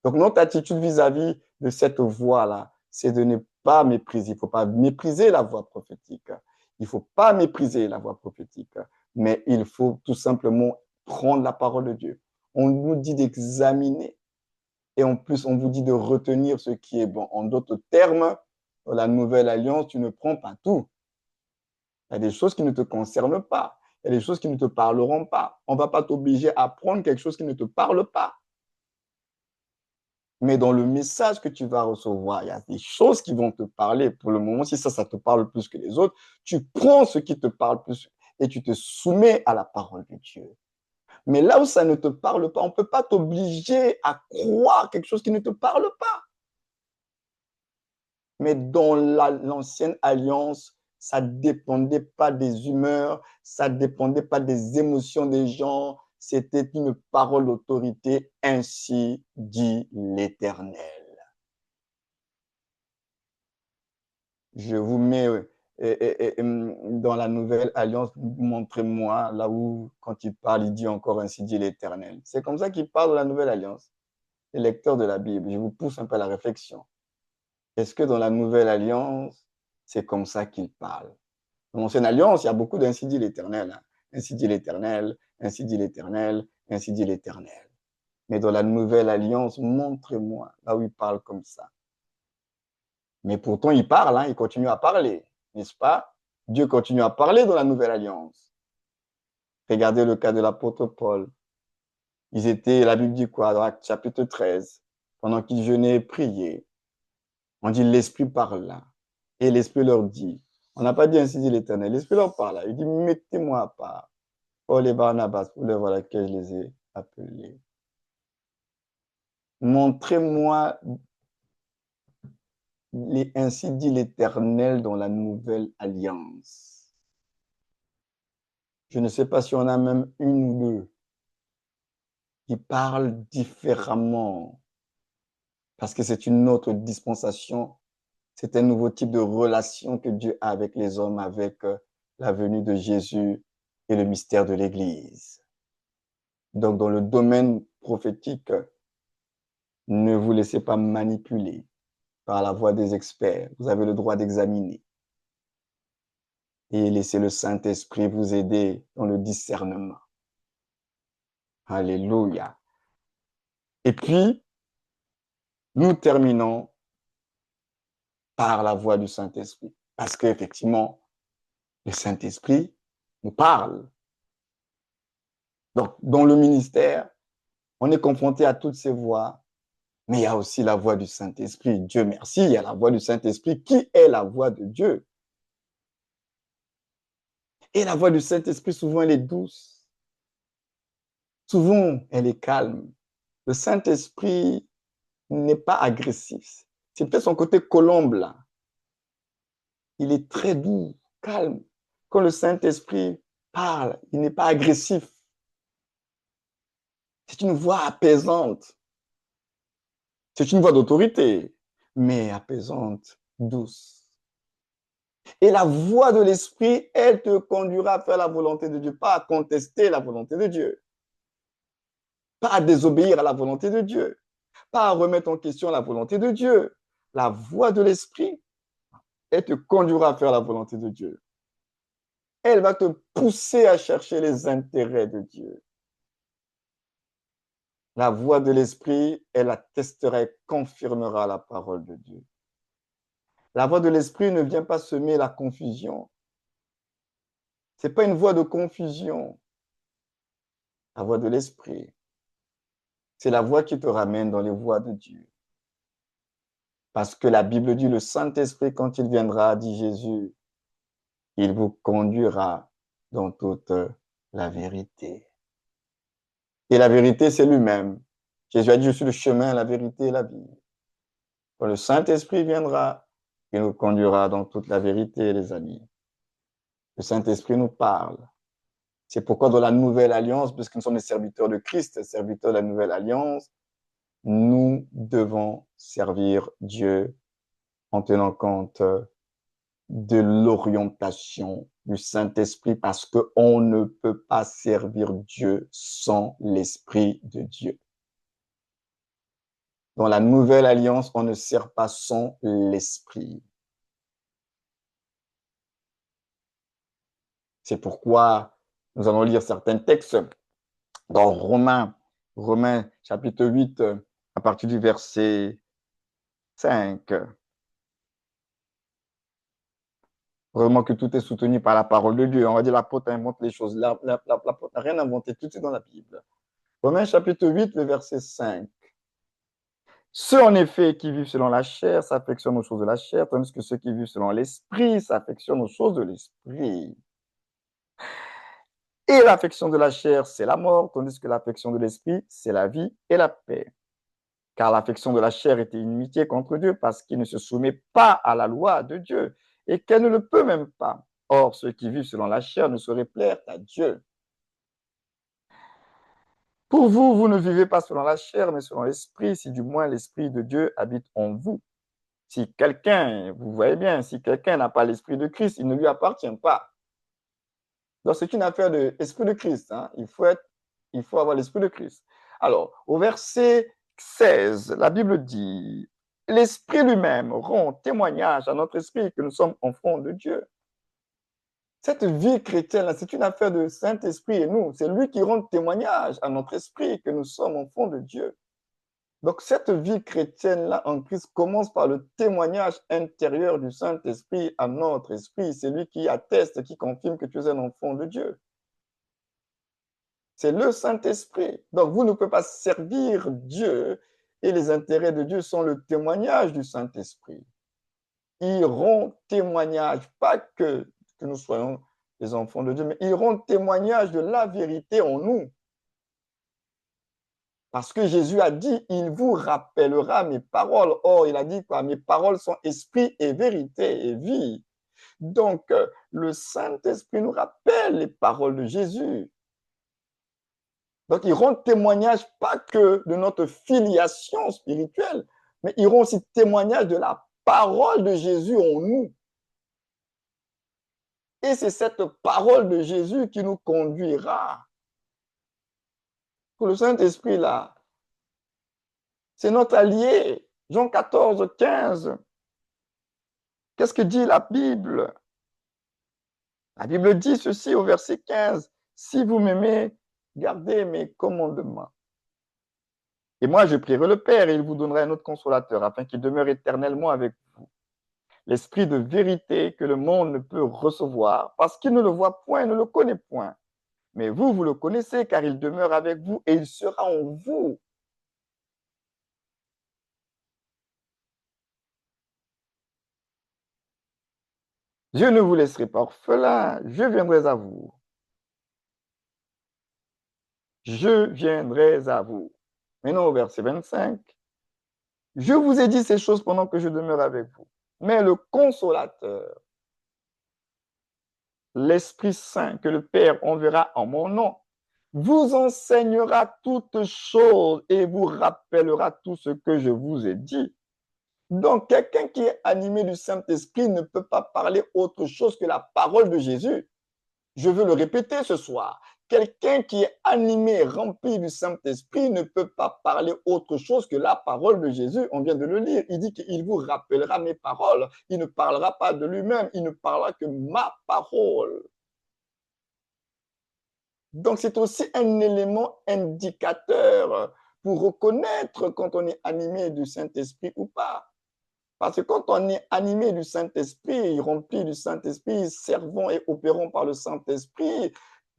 Donc, notre attitude vis-à-vis de cette voix-là, c'est de ne pas mépriser. Il ne faut pas mépriser la voix prophétique. Il ne faut pas mépriser la voix prophétique. Mais il faut tout simplement prendre la parole de Dieu. On nous dit d'examiner. Et en plus, on vous dit de retenir ce qui est bon. En d'autres termes, dans la nouvelle alliance, tu ne prends pas tout. Il y a des choses qui ne te concernent pas. Il y a des choses qui ne te parleront pas. On ne va pas t'obliger à prendre quelque chose qui ne te parle pas. Mais dans le message que tu vas recevoir, il y a des choses qui vont te parler. Pour le moment, si ça te parle plus que les autres, tu prends ce qui te parle plus et tu te soumets à la parole de Dieu. Mais là où ça ne te parle pas, on ne peut pas t'obliger à croire quelque chose qui ne te parle pas. Mais dans l'ancienne alliance, ça ne dépendait pas des humeurs, ça ne dépendait pas des émotions des gens, c'était une parole d'autorité, ainsi dit l'Éternel. Je vous mets dans la nouvelle alliance, montrez-moi là où, quand il parle, il dit encore ainsi dit l'Éternel. C'est comme ça qu'il parle de la nouvelle alliance. Les lecteurs de la Bible, je vous pousse un peu à la réflexion. Est-ce que dans la nouvelle alliance, c'est comme ça qu'il parle? Dans l'ancienne alliance, il y a beaucoup d'ainsi dit l'Éternel. Hein. Ainsi dit l'Éternel, ainsi dit l'Éternel, ainsi dit l'Éternel. Mais dans la nouvelle alliance, montrez-moi là où il parle comme ça. Mais pourtant, il parle, hein, il continue à parler, n'est-ce pas? Dieu continue à parler dans la nouvelle alliance. Regardez le cas de l'apôtre Paul. Ils étaient, la Bible dit quoi, dans Actes chapitre 13, pendant qu'ils jeûnaient et priaient, on dit l'Esprit parla. Et l'Esprit leur dit, on n'a pas dit ainsi dit l'Éternel, l'Esprit leur parla. Il dit, mettez-moi à part, Paul et Barnabas, pour l'œuvre à laquelle je les ai appelés. Montrez-moi ainsi dit l'Éternel dans la nouvelle alliance. Je ne sais pas si on a même une ou deux qui parlent différemment parce que c'est une autre dispensation. C'est un nouveau type de relation que Dieu a avec les hommes, avec la venue de Jésus et le mystère de l'Église. Donc, dans le domaine prophétique, ne vous laissez pas manipuler par la voix des experts. Vous avez le droit d'examiner. Et laissez le Saint-Esprit vous aider dans le discernement. Alléluia. Et puis, nous terminons par la voix du Saint-Esprit. Parce qu'effectivement, le Saint-Esprit nous parle. Donc, dans le ministère, on est confronté à toutes ces voix, mais il y a aussi la voix du Saint-Esprit. Dieu merci, il y a la voix du Saint-Esprit qui est la voix de Dieu. Et la voix du Saint-Esprit, souvent, elle est douce. Souvent, elle est calme. Le Saint-Esprit n'est pas agressif. C'est peut-être son côté colombe, là. Il est très doux, calme. Quand le Saint-Esprit parle, il n'est pas agressif. C'est une voix apaisante. C'est une voix d'autorité, mais apaisante, douce. Et la voix de l'Esprit, elle te conduira à faire la volonté de Dieu, pas à contester la volonté de Dieu, pas à désobéir à la volonté de Dieu, pas à remettre en question la volonté de Dieu. La voix de l'Esprit, elle te conduira à faire la volonté de Dieu. Elle va te pousser à chercher les intérêts de Dieu. La voix de l'Esprit, elle attestera et confirmera la parole de Dieu. La voix de l'Esprit ne vient pas semer la confusion. Ce n'est pas une voix de confusion. la voie de l'esprit. C'est la voie qui te ramène dans les voies de Dieu. Parce que la Bible dit, le Saint-Esprit, quand il viendra, dit Jésus, il vous conduira dans toute la vérité. Et la vérité, c'est lui-même. Jésus a dit, je suis le chemin, la vérité et la vie. Quand le Saint-Esprit viendra, il nous conduira dans toute la vérité, les amis. Le Saint-Esprit nous parle. C'est pourquoi dans la nouvelle alliance, puisque nous sommes des serviteurs de Christ, serviteurs de la nouvelle alliance, nous devons servir Dieu en tenant compte de l'orientation du Saint-Esprit parce qu'on ne peut pas servir Dieu sans l'Esprit de Dieu. Dans la nouvelle alliance, on ne sert pas sans l'Esprit. C'est pourquoi nous allons lire certains textes dans Romains chapitre 8, à partir du verset 5. Vraiment que tout est soutenu par la parole de Dieu. On va dire l'apôtre invente les choses. L'apôtre n'a rien inventé, tout est dans la Bible. Romains chapitre 8, le verset 5. Ceux, en effet, qui vivent selon la chair s'affectionnent aux choses de la chair, tandis que ceux qui vivent selon l'esprit s'affectionnent aux choses de l'esprit. Et l'affection de la chair, c'est la mort, tandis que l'affection de l'esprit, c'est la vie et la paix. Car l'affection de la chair était inimitié contre Dieu parce qu'il ne se soumet pas à la loi de Dieu et qu'elle ne le peut même pas. Or, ceux qui vivent selon la chair ne sauraient plaire à Dieu. Pour vous, vous ne vivez pas selon la chair, mais selon l'esprit, si du moins l'esprit de Dieu habite en vous. Si quelqu'un, vous voyez bien, si quelqu'un n'a pas l'esprit de Christ, il ne lui appartient pas. Donc, c'est une affaire de l'esprit de Christ. Hein. Il faut avoir l'esprit de Christ. Alors, au verset 16, la Bible dit, l'esprit lui-même rend témoignage à notre esprit que nous sommes enfants de Dieu. Cette vie chrétienne, c'est une affaire de Saint-Esprit et nous. C'est lui qui rend témoignage à notre esprit que nous sommes enfants de Dieu. Donc, cette vie chrétienne-là en Christ commence par le témoignage intérieur du Saint-Esprit à notre esprit. C'est lui qui atteste, qui confirme que tu es un enfant de Dieu. C'est le Saint-Esprit. Donc, vous ne pouvez pas servir Dieu et les intérêts de Dieu sans le témoignage du Saint-Esprit. Il rend témoignage, pas que nous soyons les enfants de Dieu, mais il rend témoignage de la vérité en nous. Parce que Jésus a dit, il vous rappellera mes paroles. Or, il a dit quoi? Mes paroles sont esprit et vérité et vie. Donc, le Saint-Esprit nous rappelle les paroles de Jésus. Donc, il rend témoignage pas que de notre filiation spirituelle, mais il rend aussi témoignage de la parole de Jésus en nous. Et c'est cette parole de Jésus qui nous conduira. Pour le Saint-Esprit, là, c'est notre allié. Jean 14, 15. Qu'est-ce que dit la Bible? La Bible dit ceci au verset 15. Si vous m'aimez, gardez mes commandements. Et moi, je prierai le Père et il vous donnera un autre consolateur afin qu'il demeure éternellement avec vous. L'esprit de vérité que le monde ne peut recevoir parce qu'il ne le voit point et ne le connaît point. Mais vous, vous le connaissez car il demeure avec vous et il sera en vous. Je ne vous laisserai pas orphelin, je viendrai à vous. Je viendrai à vous. Maintenant au verset 25. Je vous ai dit ces choses pendant que je demeure avec vous. Mais le consolateur, l'Esprit Saint que le Père enverra en mon nom, vous enseignera toutes choses et vous rappellera tout ce que je vous ai dit. Donc, quelqu'un qui est animé du Saint-Esprit ne peut pas parler autre chose que la parole de Jésus. Je veux le répéter ce soir. Quelqu'un qui est animé, rempli du Saint-Esprit ne peut pas parler autre chose que la parole de Jésus. On vient de le lire. Il dit qu'il vous rappellera mes paroles. Il ne parlera pas de lui-même. Il ne parlera que ma parole. Donc, c'est aussi un élément indicateur pour reconnaître quand on est animé du Saint-Esprit ou pas. Parce que quand on est animé du Saint-Esprit, rempli du Saint-Esprit, servant et opérant par le Saint-Esprit,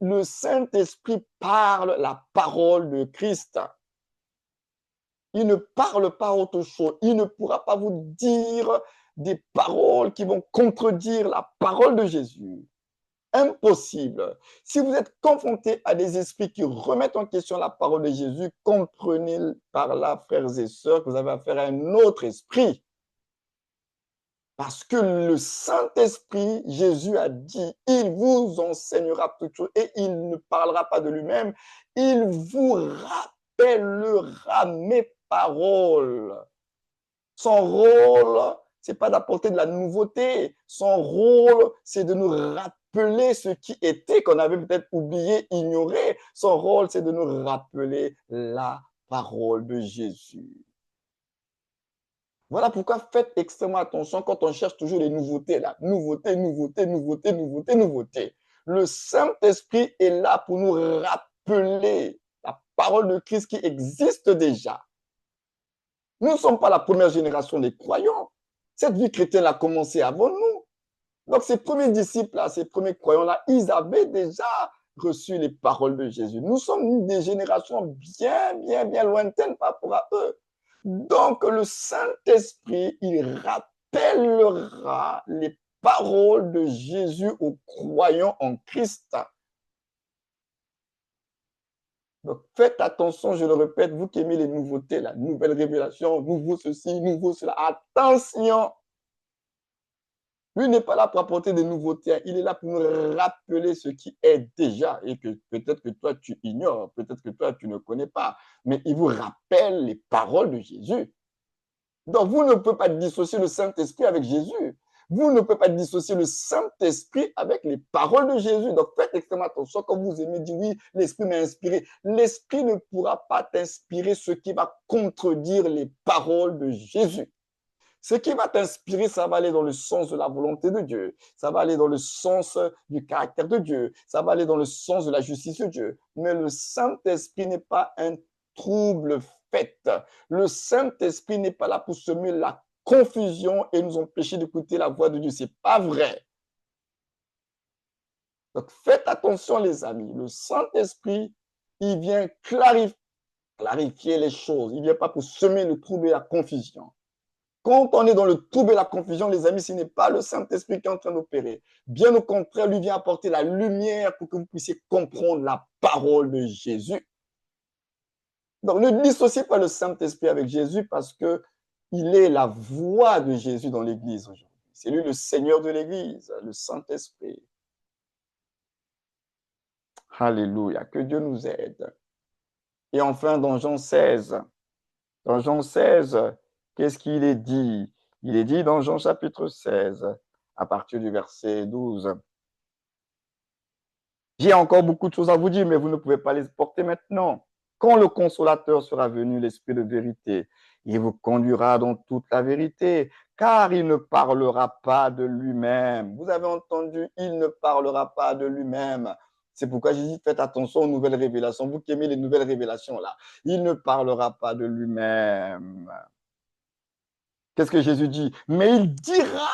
le Saint-Esprit parle la parole de Christ. Il ne parle pas autre chose. Il ne pourra pas vous dire des paroles qui vont contredire la parole de Jésus. Impossible. Si vous êtes confronté à des esprits qui remettent en question la parole de Jésus, comprenez par là, frères et sœurs, que vous avez affaire à un autre esprit. Parce que le Saint-Esprit, Jésus a dit, il vous enseignera toutes choses et il ne parlera pas de lui-même, il vous rappellera mes paroles. Son rôle, ce n'est pas d'apporter de la nouveauté. Son rôle, c'est de nous rappeler ce qui était, qu'on avait peut-être oublié, ignoré. Son rôle, c'est de nous rappeler la parole de Jésus. Voilà pourquoi faites extrêmement attention quand on cherche toujours les nouveautés, là. Nouveauté, nouveauté, nouveauté, nouveauté, nouveauté. Le Saint-Esprit est là pour nous rappeler la parole de Christ qui existe déjà. Nous ne sommes pas la première génération des croyants. Cette vie chrétienne a commencé avant nous. Donc, ces premiers disciples-là, ces premiers croyants-là, ils avaient déjà reçu les paroles de Jésus. Nous sommes des générations bien, bien, bien lointaines par rapport à eux. Donc, le Saint-Esprit, il rappellera les paroles de Jésus aux croyants en Christ. Donc, faites attention, je le répète, vous qui aimez les nouveautés, la nouvelle révélation, nouveau ceci, nouveau cela, attention! Lui n'est pas là pour apporter des nouveautés, il est là pour nous rappeler ce qui est déjà et que peut-être que toi tu ignores, peut-être que toi tu ne connais pas, mais il vous rappelle les paroles de Jésus. Donc, vous ne pouvez pas dissocier le Saint-Esprit avec Jésus. Vous ne pouvez pas dissocier le Saint-Esprit avec les paroles de Jésus. Donc, faites extrêmement attention quand vous aimez dire oui, l'Esprit m'a inspiré. L'Esprit ne pourra pas t'inspirer ce qui va contredire les paroles de Jésus. Ce qui va t'inspirer, ça va aller dans le sens de la volonté de Dieu. Ça va aller dans le sens du caractère de Dieu. Ça va aller dans le sens de la justice de Dieu. Mais le Saint-Esprit n'est pas un trouble fait. Le Saint-Esprit n'est pas là pour semer la confusion et nous empêcher d'écouter la voix de Dieu. C'est pas vrai. Donc faites attention les amis. Le Saint-Esprit, il vient clarifier les choses. Il ne vient pas pour semer le trouble et la confusion. Quand on est dans le trouble et la confusion, les amis, ce n'est pas le Saint-Esprit qui est en train d'opérer. Bien au contraire, lui vient apporter la lumière pour que vous puissiez comprendre la parole de Jésus. Donc, ne dissociez pas le Saint-Esprit avec Jésus parce qu'il est la voix de Jésus dans l'Église aujourd'hui. C'est lui le Seigneur de l'Église, le Saint-Esprit. Alléluia, que Dieu nous aide. Et enfin, dans Jean 16, qu'est-ce qu'il est dit? Il est dit dans Jean chapitre 16, à partir du verset 12. J'ai encore beaucoup de choses à vous dire, mais vous ne pouvez pas les porter maintenant. Quand le consolateur sera venu, l'Esprit de vérité, il vous conduira dans toute la vérité, car il ne parlera pas de lui-même. Vous avez entendu, il ne parlera pas de lui-même. C'est pourquoi j'ai dit, faites attention aux nouvelles révélations. Vous qui aimez les nouvelles révélations, là, il ne parlera pas de lui-même. Qu'est-ce que Jésus dit? Mais il dira.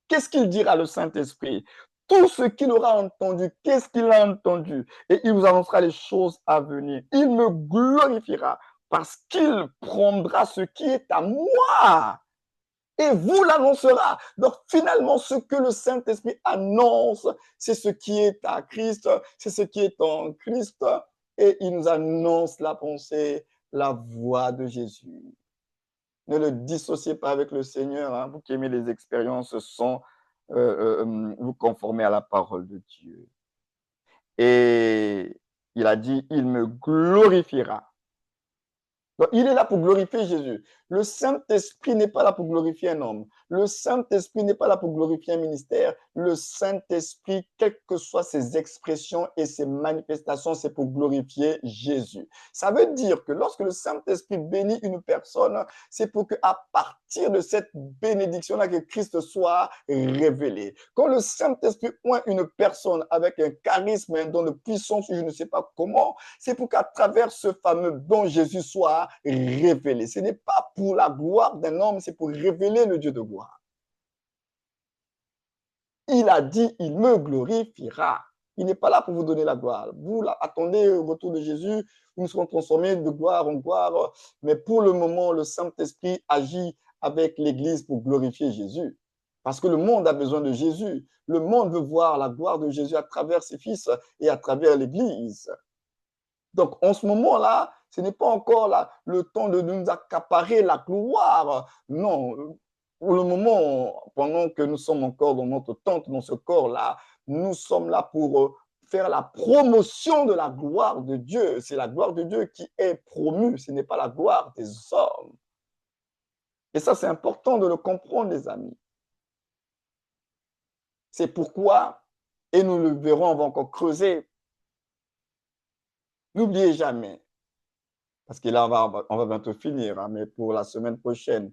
Qu'est-ce qu'il dira, le Saint-Esprit? Tout ce qu'il aura entendu, qu'est-ce qu'il a entendu? Et il vous annoncera les choses à venir. Il me glorifiera parce qu'il prendra ce qui est à moi et vous l'annoncera. Donc finalement, ce que le Saint-Esprit annonce, c'est ce qui est à Christ, c'est ce qui est en Christ. Et il nous annonce la pensée, la voix de Jésus. Ne le dissociez pas avec le Seigneur. Hein. Vous qui aimez les expériences sans vous conformer à la parole de Dieu. Et il a dit, il me glorifiera. Donc, il est là pour glorifier Jésus. Le Saint-Esprit n'est pas là pour glorifier un homme. Le Saint-Esprit n'est pas là pour glorifier un ministère. Le Saint-Esprit, quelles que soient ses expressions et ses manifestations, c'est pour glorifier Jésus. Ça veut dire que lorsque le Saint-Esprit bénit une personne, c'est pour qu'à partir de cette bénédiction-là, que Christ soit révélé. Quand le Saint-Esprit oint une personne avec un charisme, un don de puissance, je ne sais pas comment, c'est pour qu'à travers ce fameux don, Jésus soit révélé. Ce n'est pas pour la gloire d'un homme, c'est pour révéler le Dieu de gloire. Il a dit, il me glorifiera. Il n'est pas là pour vous donner la gloire. Vous là, attendez au retour de Jésus, nous serons transformés de gloire en gloire. Mais pour le moment, le Saint-Esprit agit avec l'Église pour glorifier Jésus. Parce que le monde a besoin de Jésus. Le monde veut voir la gloire de Jésus à travers ses fils et à travers l'Église. Donc, en ce moment-là, ce n'est pas encore là, le temps de nous accaparer la gloire. Non, pour le moment, pendant que nous sommes encore dans notre tente, dans ce corps-là, nous sommes là pour faire la promotion de la gloire de Dieu. C'est la gloire de Dieu qui est promue, ce n'est pas la gloire des hommes. Et ça, c'est important de le comprendre, les amis. C'est pourquoi, et nous le verrons, on va encore creuser, n'oubliez jamais, parce que là, on va bientôt finir, hein, mais pour la semaine prochaine,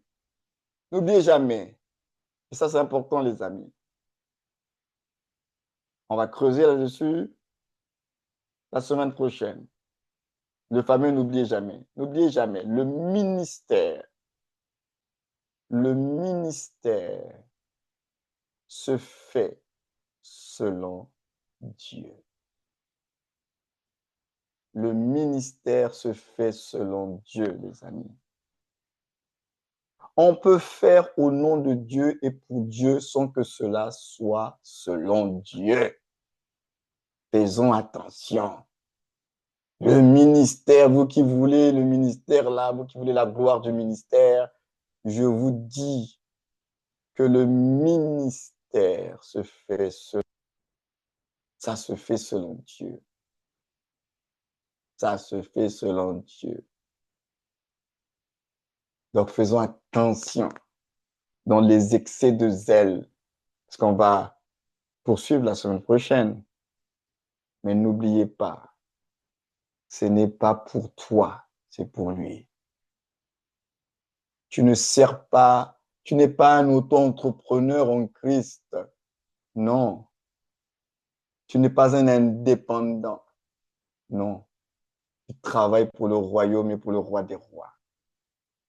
n'oubliez jamais, et ça c'est important les amis, on va creuser là-dessus la semaine prochaine. Le fameux n'oubliez jamais, le ministère se fait selon Dieu. Le ministère se fait selon Dieu, les amis. On peut faire au nom de Dieu et pour Dieu sans que cela soit selon Dieu. Faisons attention. Le ministère, vous qui voulez le ministère là, vous qui voulez la gloire du ministère, je vous dis que le ministère ça se fait selon Dieu. Ça se fait selon Dieu. Donc faisons attention dans les excès de zèle, parce qu'on va poursuivre la semaine prochaine. Mais n'oubliez pas, ce n'est pas pour toi, c'est pour lui. Tu ne sers pas, tu n'es pas un auto-entrepreneur en Christ. Non. Tu n'es pas un indépendant. Non. Tu travailles pour le royaume et pour le roi des rois.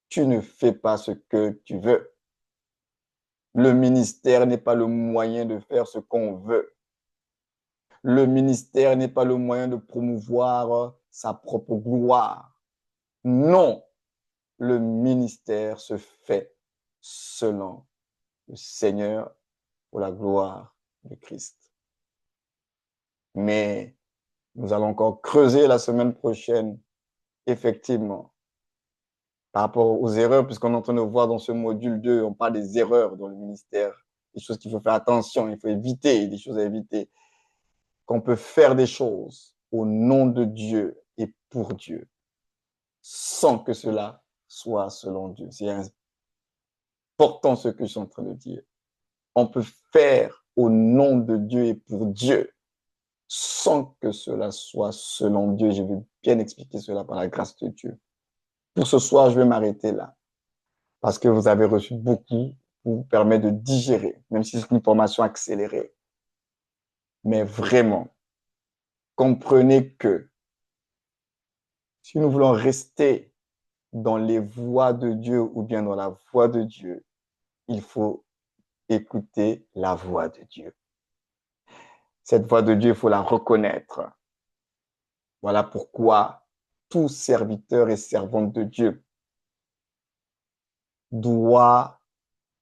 Tu ne fais pas ce que tu veux. Le ministère n'est pas le moyen de faire ce qu'on veut. Le ministère n'est pas le moyen de promouvoir sa propre gloire. Non. Le ministère se fait selon le Seigneur pour la gloire de Christ. Mais nous allons encore creuser la semaine prochaine, effectivement, par rapport aux erreurs, puisqu'on est en train de voir dans ce module 2, on parle des erreurs dans le ministère, des choses qu'il faut faire attention, il faut éviter, des choses à éviter, qu'on peut faire des choses au nom de Dieu et pour Dieu, sans que cela soit selon Dieu. C'est important ce que je suis en train de dire. On peut faire au nom de Dieu et pour Dieu, sans que cela soit selon Dieu. Je vais bien expliquer cela par la grâce de Dieu. Pour ce soir, je vais m'arrêter là, parce que vous avez reçu beaucoup pour vous permettre de digérer, même si c'est une formation accélérée. Mais vraiment, comprenez que si nous voulons rester dans les voies de Dieu ou bien dans la voie de Dieu, il faut écouter la voix de Dieu. Cette voix de Dieu, il faut la reconnaître. Voilà pourquoi tout serviteur et servante de Dieu doit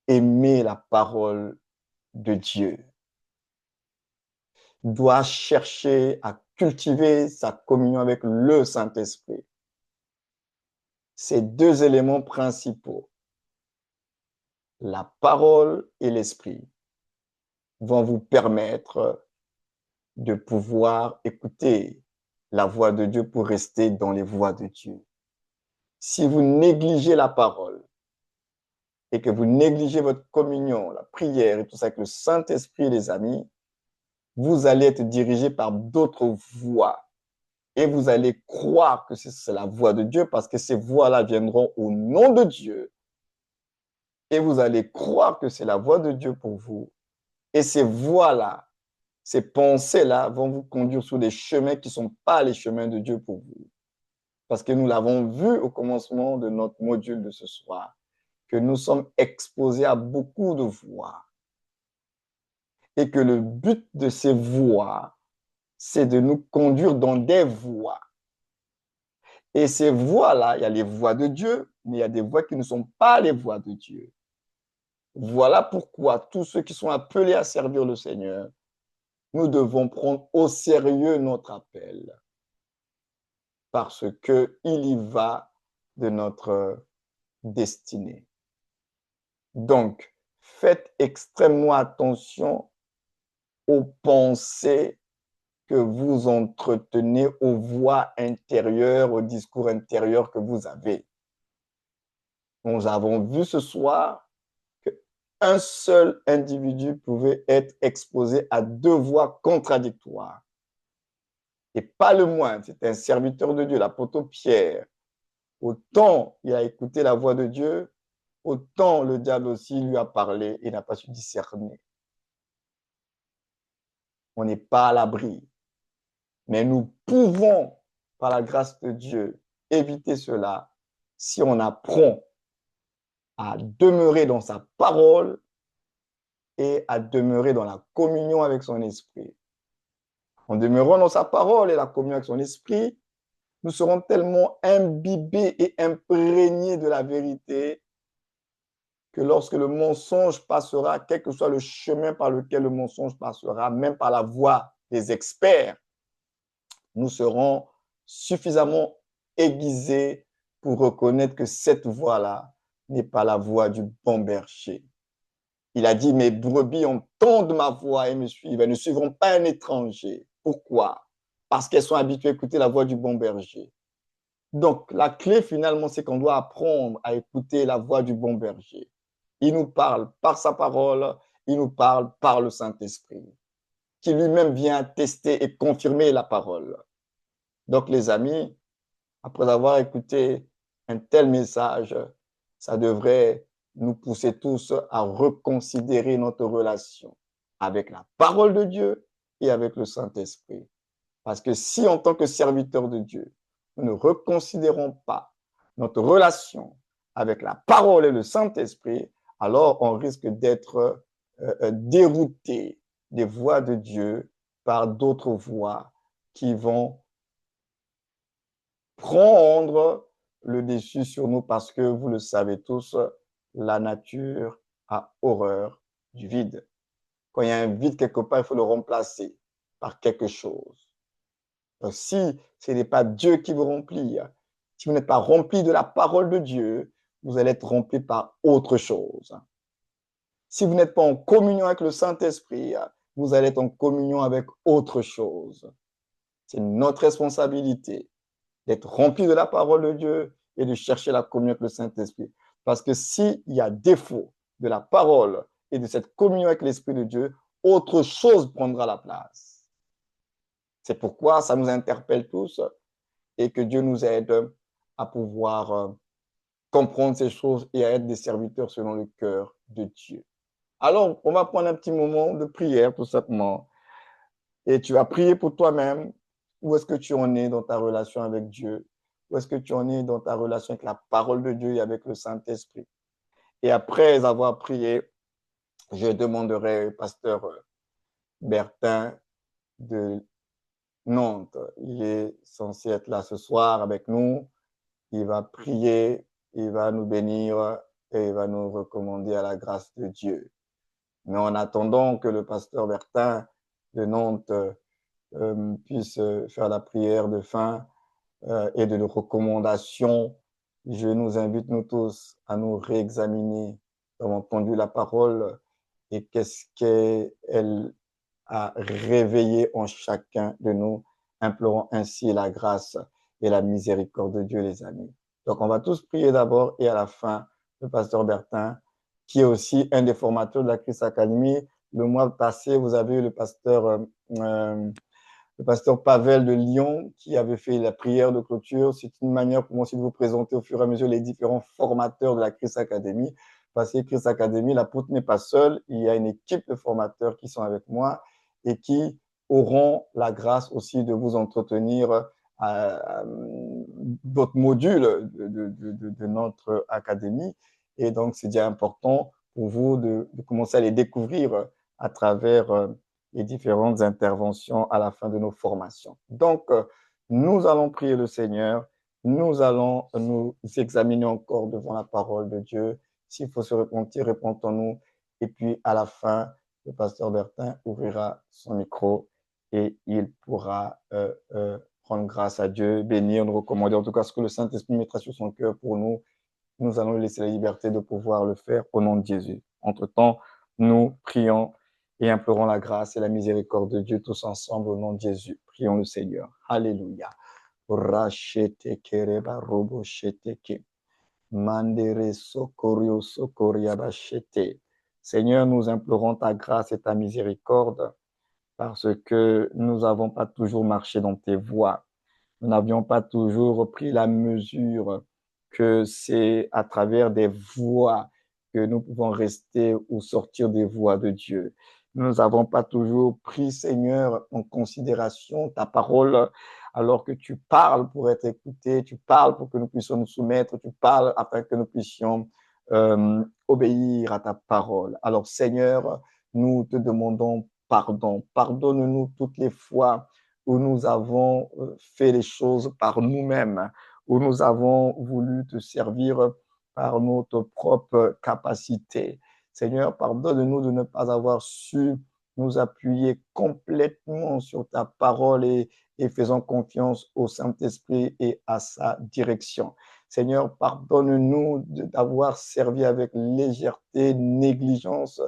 aimer la parole de Dieu, doit chercher à cultiver sa communion avec le Saint-Esprit. Ces deux éléments principaux, la parole et l'esprit, vont vous permettre de pouvoir écouter la voix de Dieu pour rester dans les voies de Dieu. Si vous négligez la parole et que vous négligez votre communion, la prière et tout ça avec le Saint-Esprit, les amis, vous allez être dirigé par d'autres voies et vous allez croire que c'est la voix de Dieu parce que ces voix-là viendront au nom de Dieu et vous allez croire que c'est la voix de Dieu pour vous. Et ces voix-là, ces pensées-là vont vous conduire sur des chemins qui ne sont pas les chemins de Dieu pour vous. Parce que nous l'avons vu au commencement de notre module de ce soir, que nous sommes exposés à beaucoup de voix. Et que le but de ces voix c'est de nous conduire dans des voies. Et ces voies-là, il y a les voies de Dieu, mais il y a des voies qui ne sont pas les voies de Dieu. Voilà pourquoi tous ceux qui sont appelés à servir le Seigneur, nous devons prendre au sérieux notre appel, parce qu'il y va de notre destinée. Donc, faites extrêmement attention aux pensées que vous entretenez, aux voix intérieures, aux discours intérieurs que vous avez. Nous avons vu ce soir qu'un seul individu pouvait être exposé à deux voix contradictoires. Et pas le moindre, c'est un serviteur de Dieu, l'apôtre Pierre. Autant il a écouté la voix de Dieu, autant le diable aussi lui a parlé et n'a pas su discerner. On n'est pas à l'abri. Mais nous pouvons, par la grâce de Dieu, éviter cela si on apprend à demeurer dans sa parole et à demeurer dans la communion avec son esprit. En demeurant dans sa parole et la communion avec son esprit, nous serons tellement imbibés et imprégnés de la vérité que lorsque le mensonge passera, quel que soit le chemin par lequel le mensonge passera, même par la voie des experts, nous serons suffisamment aiguisés pour reconnaître que cette voie-là n'est pas la voie du bon berger. Il a dit, mes brebis entendent ma voix et me suivent. Elles ne suivront pas un étranger. Pourquoi? Parce qu'elles sont habituées à écouter la voix du bon berger. Donc, la clé finalement, c'est qu'on doit apprendre à écouter la voix du bon berger. Il nous parle par sa parole, il nous parle par le Saint-Esprit, qui lui-même vient tester et confirmer la parole. Donc, les amis, après avoir écouté un tel message, ça devrait nous pousser tous à reconsidérer notre relation avec la parole de Dieu et avec le Saint-Esprit. Parce que si, en tant que serviteur de Dieu, nous ne reconsidérons pas notre relation avec la parole et le Saint-Esprit, alors on risque d'être dérouté des voies de Dieu par d'autres voies qui vont prendre le dessus sur nous parce que, vous le savez tous, la nature a horreur du vide. Quand il y a un vide quelque part, il faut le remplacer par quelque chose. Donc, si ce n'est pas Dieu qui vous remplit, si vous n'êtes pas rempli de la parole de Dieu, vous allez être rempli par autre chose. Si vous n'êtes pas en communion avec le Saint-Esprit, vous allez être en communion avec autre chose. C'est notre responsabilité d'être rempli de la parole de Dieu et de chercher la communion avec le Saint-Esprit. Parce que s'il y a défaut de la parole et de cette communion avec l'Esprit de Dieu, autre chose prendra la place. C'est pourquoi ça nous interpelle tous et que Dieu nous aide à pouvoir comprendre ces choses et à être des serviteurs selon le cœur de Dieu. Alors, on va prendre un petit moment de prière, tout simplement. Et tu vas prier pour toi-même. Où est-ce que tu en es dans ta relation avec Dieu? Où est-ce que tu en es dans ta relation avec la parole de Dieu et avec le Saint-Esprit? Et après avoir prié, je demanderai au pasteur Bertin de Nantes. Il est censé être là ce soir avec nous. Il va prier, il va nous bénir et il va nous recommander à la grâce de Dieu. Mais en attendant que le pasteur Bertin de Nantes puisse faire la prière de fin et de recommandation, je nous invite nous tous à nous réexaminer. Nous avons entendu la parole et qu'est-ce qu'elle a réveillé en chacun de nous, implorant ainsi la grâce et la miséricorde de Dieu, les amis. Donc, on va tous prier d'abord et à la fin, le pasteur Bertin, qui est aussi un des formateurs de la Christ Academy. Le mois passé, vous avez eu le pasteur Pavel de Lyon qui avait fait la prière de clôture. C'est une manière pour moi aussi de vous présenter au fur et à mesure les différents formateurs de la Christ Academy. Parce que Christ Academy, l'apôtre n'est pas seul, il y a une équipe de formateurs qui sont avec moi et qui auront la grâce aussi de vous entretenir d'autres modules de notre académie. Et donc, c'est déjà important pour vous de commencer à les découvrir à travers les différentes interventions à la fin de nos formations. Donc, nous allons prier le Seigneur, nous allons nous examiner encore devant la parole de Dieu. S'il faut se repentir, répondons-nous. Et puis, à la fin, le pasteur Bertin ouvrira son micro et il pourra rendre grâce à Dieu, bénir, nous recommander, en tout cas ce que le Saint-Esprit mettra sur son cœur pour nous. Nous allons lui laisser la liberté de pouvoir le faire au nom de Jésus. Entre-temps, nous prions et implorons la grâce et la miséricorde de Dieu tous ensemble au nom de Jésus. Prions le Seigneur. Alléluia. Mandere socorio socoria bachete. Seigneur, nous implorons ta grâce et ta miséricorde parce que nous n'avons pas toujours marché dans tes voies. Nous n'avions pas toujours pris la mesure que c'est à travers des voies que nous pouvons rester ou sortir des voies de Dieu. Nous n'avons pas toujours pris, Seigneur, en considération ta parole alors que tu parles pour être écouté, tu parles pour que nous puissions nous soumettre, tu parles afin que nous puissions obéir à ta parole. Alors, Seigneur, nous te demandons pardon. Pardonne-nous toutes les fois où nous avons fait les choses par nous-mêmes, où nous avons voulu te servir par notre propre capacité. Seigneur, pardonne-nous de ne pas avoir su nous appuyer complètement sur ta parole et faisons confiance au Saint-Esprit et à sa direction. Seigneur, pardonne-nous d'avoir servi avec légèreté, négligence.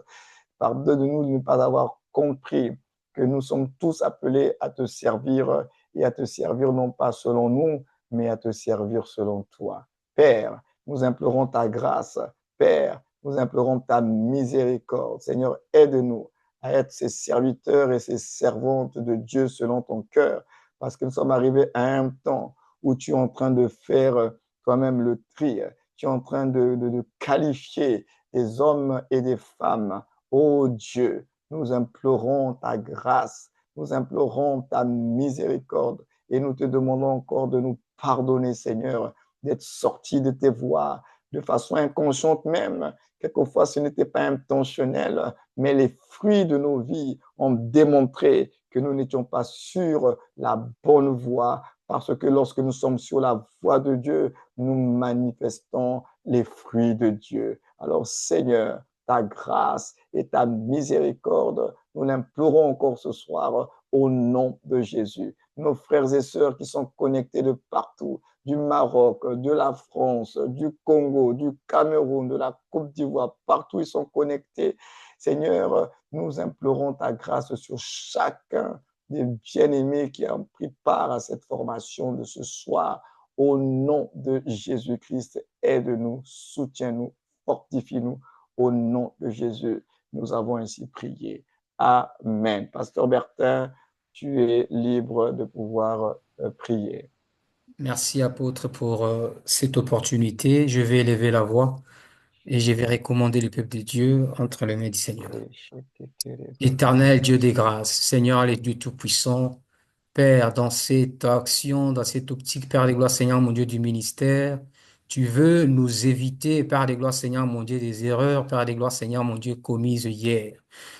Pardonne-nous de ne pas avoir compris que nous sommes tous appelés à te servir et à te servir non pas selon nous, mais à te servir selon toi. Père, nous implorons ta grâce. Père, nous implorons ta miséricorde. Seigneur, aide-nous à être ces serviteurs et ces servantes de Dieu selon ton cœur, parce que nous sommes arrivés à un temps où tu es en train de faire toi-même le tri. Tu es en train de qualifier des hommes et des femmes. Ô Dieu, nous implorons ta grâce, nous implorons ta miséricorde et nous te demandons encore de nous pardonner, Seigneur, d'être sortis de tes voies de façon inconsciente même. Quelquefois, ce n'était pas intentionnel, mais les fruits de nos vies ont démontré que nous n'étions pas sur la bonne voie, parce que lorsque nous sommes sur la voie de Dieu, nous manifestons les fruits de Dieu. Alors, Seigneur, ta grâce et ta miséricorde, nous l'implorons encore ce soir au nom de Jésus. Nos frères et sœurs qui sont connectés de partout, du Maroc, de la France, du Congo, du Cameroun, de la Côte d'Ivoire, partout ils sont connectés. Seigneur, nous implorons ta grâce sur chacun des bien-aimés qui ont pris part à cette formation de ce soir. Au nom de Jésus-Christ, aide-nous, soutiens-nous, fortifie-nous. Au nom de Jésus, nous avons ainsi prié. Amen. Pasteur Bertin, tu es libre de pouvoir prier. Merci, apôtre, pour cette opportunité. Je vais élever la voix et je vais recommander le peuple de Dieu entre les mains du Seigneur. Éternel Dieu des grâces, Seigneur, le Dieu Tout-Puissant, Père, dans cette action, dans cette optique, Père des gloires, Seigneur, mon Dieu du ministère, tu veux nous éviter, Père des gloires, Seigneur, mon Dieu, des erreurs, Père des gloires, Seigneur, mon Dieu, commises hier.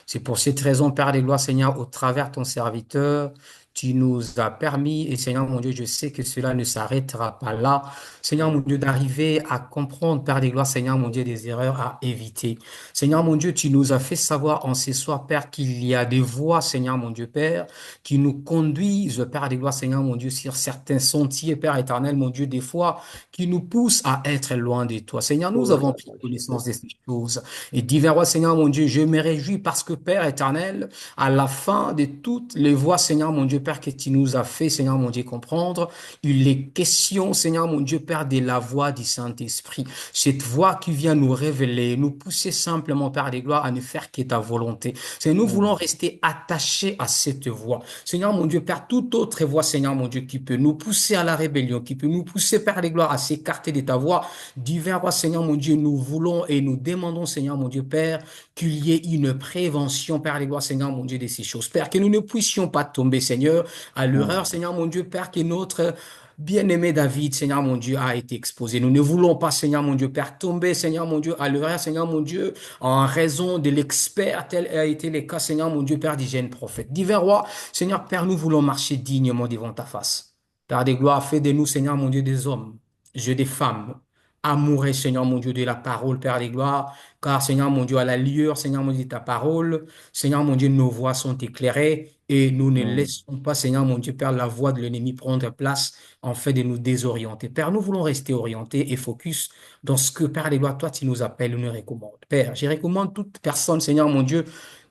C'est pour cette raison, Père des gloires, Seigneur, au travers de ton serviteur, tu nous as permis, et Seigneur, mon Dieu, je sais que cela ne s'arrêtera pas là, Seigneur, mon Dieu, d'arriver à comprendre, Père des gloires, Seigneur, mon Dieu, des erreurs à éviter. Seigneur, mon Dieu, tu nous as fait savoir en ce soir, Père, qu'il y a des voies, Seigneur, mon Dieu, Père, qui nous conduisent, Père des gloires, Seigneur, mon Dieu, sur certains sentiers, Père éternel, mon Dieu, des fois, qui nous poussent à être loin de toi. Seigneur, nous avons pris connaissance de ces choses. Et divers rois, Seigneur, mon Dieu, je me réjouis parce que, Père éternel, à la fin de toutes les voies, Seigneur, mon Dieu, Père, que tu nous as fait, Seigneur, mon Dieu, comprendre, il est question, Seigneur, mon Dieu, Père, de la voix du Saint-Esprit. Cette voix qui vient nous révéler, nous pousser simplement, Père des gloires, à ne faire que ta volonté. C'est nous voulons rester attachés à cette voix. Seigneur, mon Dieu, Père, toute autre voix, Seigneur, mon Dieu, qui peut nous pousser à la rébellion, qui peut nous pousser, Père des gloires, à s'écarter de ta voix, divers rois, Seigneur, mon Dieu, nous voulons et nous demandons, Seigneur, mon Dieu, Père, qu'il y ait une prévention, Père des gloires, Seigneur, mon Dieu, de ces choses. Père, que nous ne puissions pas tomber, Seigneur, à l'erreur, Seigneur, mon Dieu, Père, que notre bien-aimé David, Seigneur mon Dieu, a été exposé. Nous ne voulons pas, Seigneur mon Dieu, Père, tomber, Seigneur mon Dieu, à l'heure, Seigneur mon Dieu, en raison de l'expert, tel a été le cas, Seigneur mon Dieu, Père d'hygiène prophète. Divin roi, Seigneur Père, nous voulons marcher dignement devant ta face. Père des gloires, fais de nous, Seigneur mon Dieu, des hommes, Dieu des femmes, amoureux, Seigneur mon Dieu, de la parole, Père des gloires, car Seigneur mon Dieu, à la lueur, Seigneur mon Dieu, de ta parole, Seigneur mon Dieu, nos voix sont éclairées et nous ne Mm. laissons pas, Seigneur mon Dieu, Père, la voix de l'ennemi prendre place en fait de nous désorienter. Père, nous voulons rester orientés et focus dans ce que, Père des gloires, toi, tu nous appelles ou nous recommandes. Père, je recommande toute personne, Seigneur mon Dieu,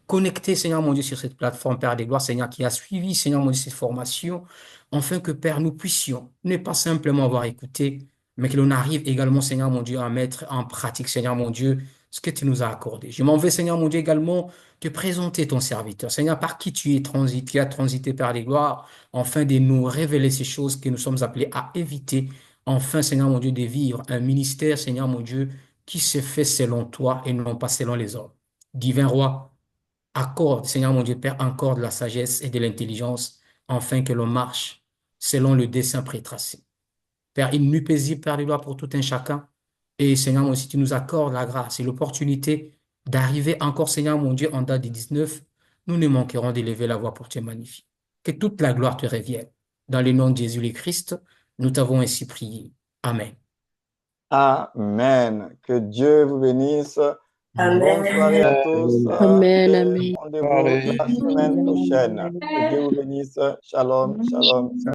connectée, Seigneur mon Dieu, sur cette plateforme, Père des gloires, Seigneur, qui a suivi, Seigneur mon Dieu, cette formation, afin que, Père, nous puissions ne pas simplement avoir écouté, mais que l'on arrive également, Seigneur mon Dieu, à mettre en pratique, Seigneur mon Dieu, ce que tu nous as accordé. Je m'en vais, Seigneur mon Dieu, également te présenter ton serviteur. Seigneur, par qui tu es transité, qui a transité par les gloires, afin de nous révéler ces choses que nous sommes appelés à éviter. Enfin, Seigneur mon Dieu, de vivre un ministère, Seigneur mon Dieu, qui se fait selon toi et non pas selon les hommes. Divin roi, accorde, Seigneur mon Dieu, Père, encore de la sagesse et de l'intelligence, afin que l'on marche selon le dessein prétracé. Père, il nous paisible, Père de gloire, pour tout un chacun. Et Seigneur, mon si tu nous accordes la grâce et l'opportunité d'arriver encore, Seigneur, mon Dieu, en date du 19, nous ne manquerons d'élever la voix pour te magnifier. Que toute la gloire te revienne. Dans le nom de Jésus le Christ, nous t'avons ainsi prié. Amen. Amen. Que Dieu vous bénisse. Bonne soirée Amen. à tous Amen, et amen. rendez-vous la semaine prochaine. Que Dieu vous bénisse. Shalom, shalom.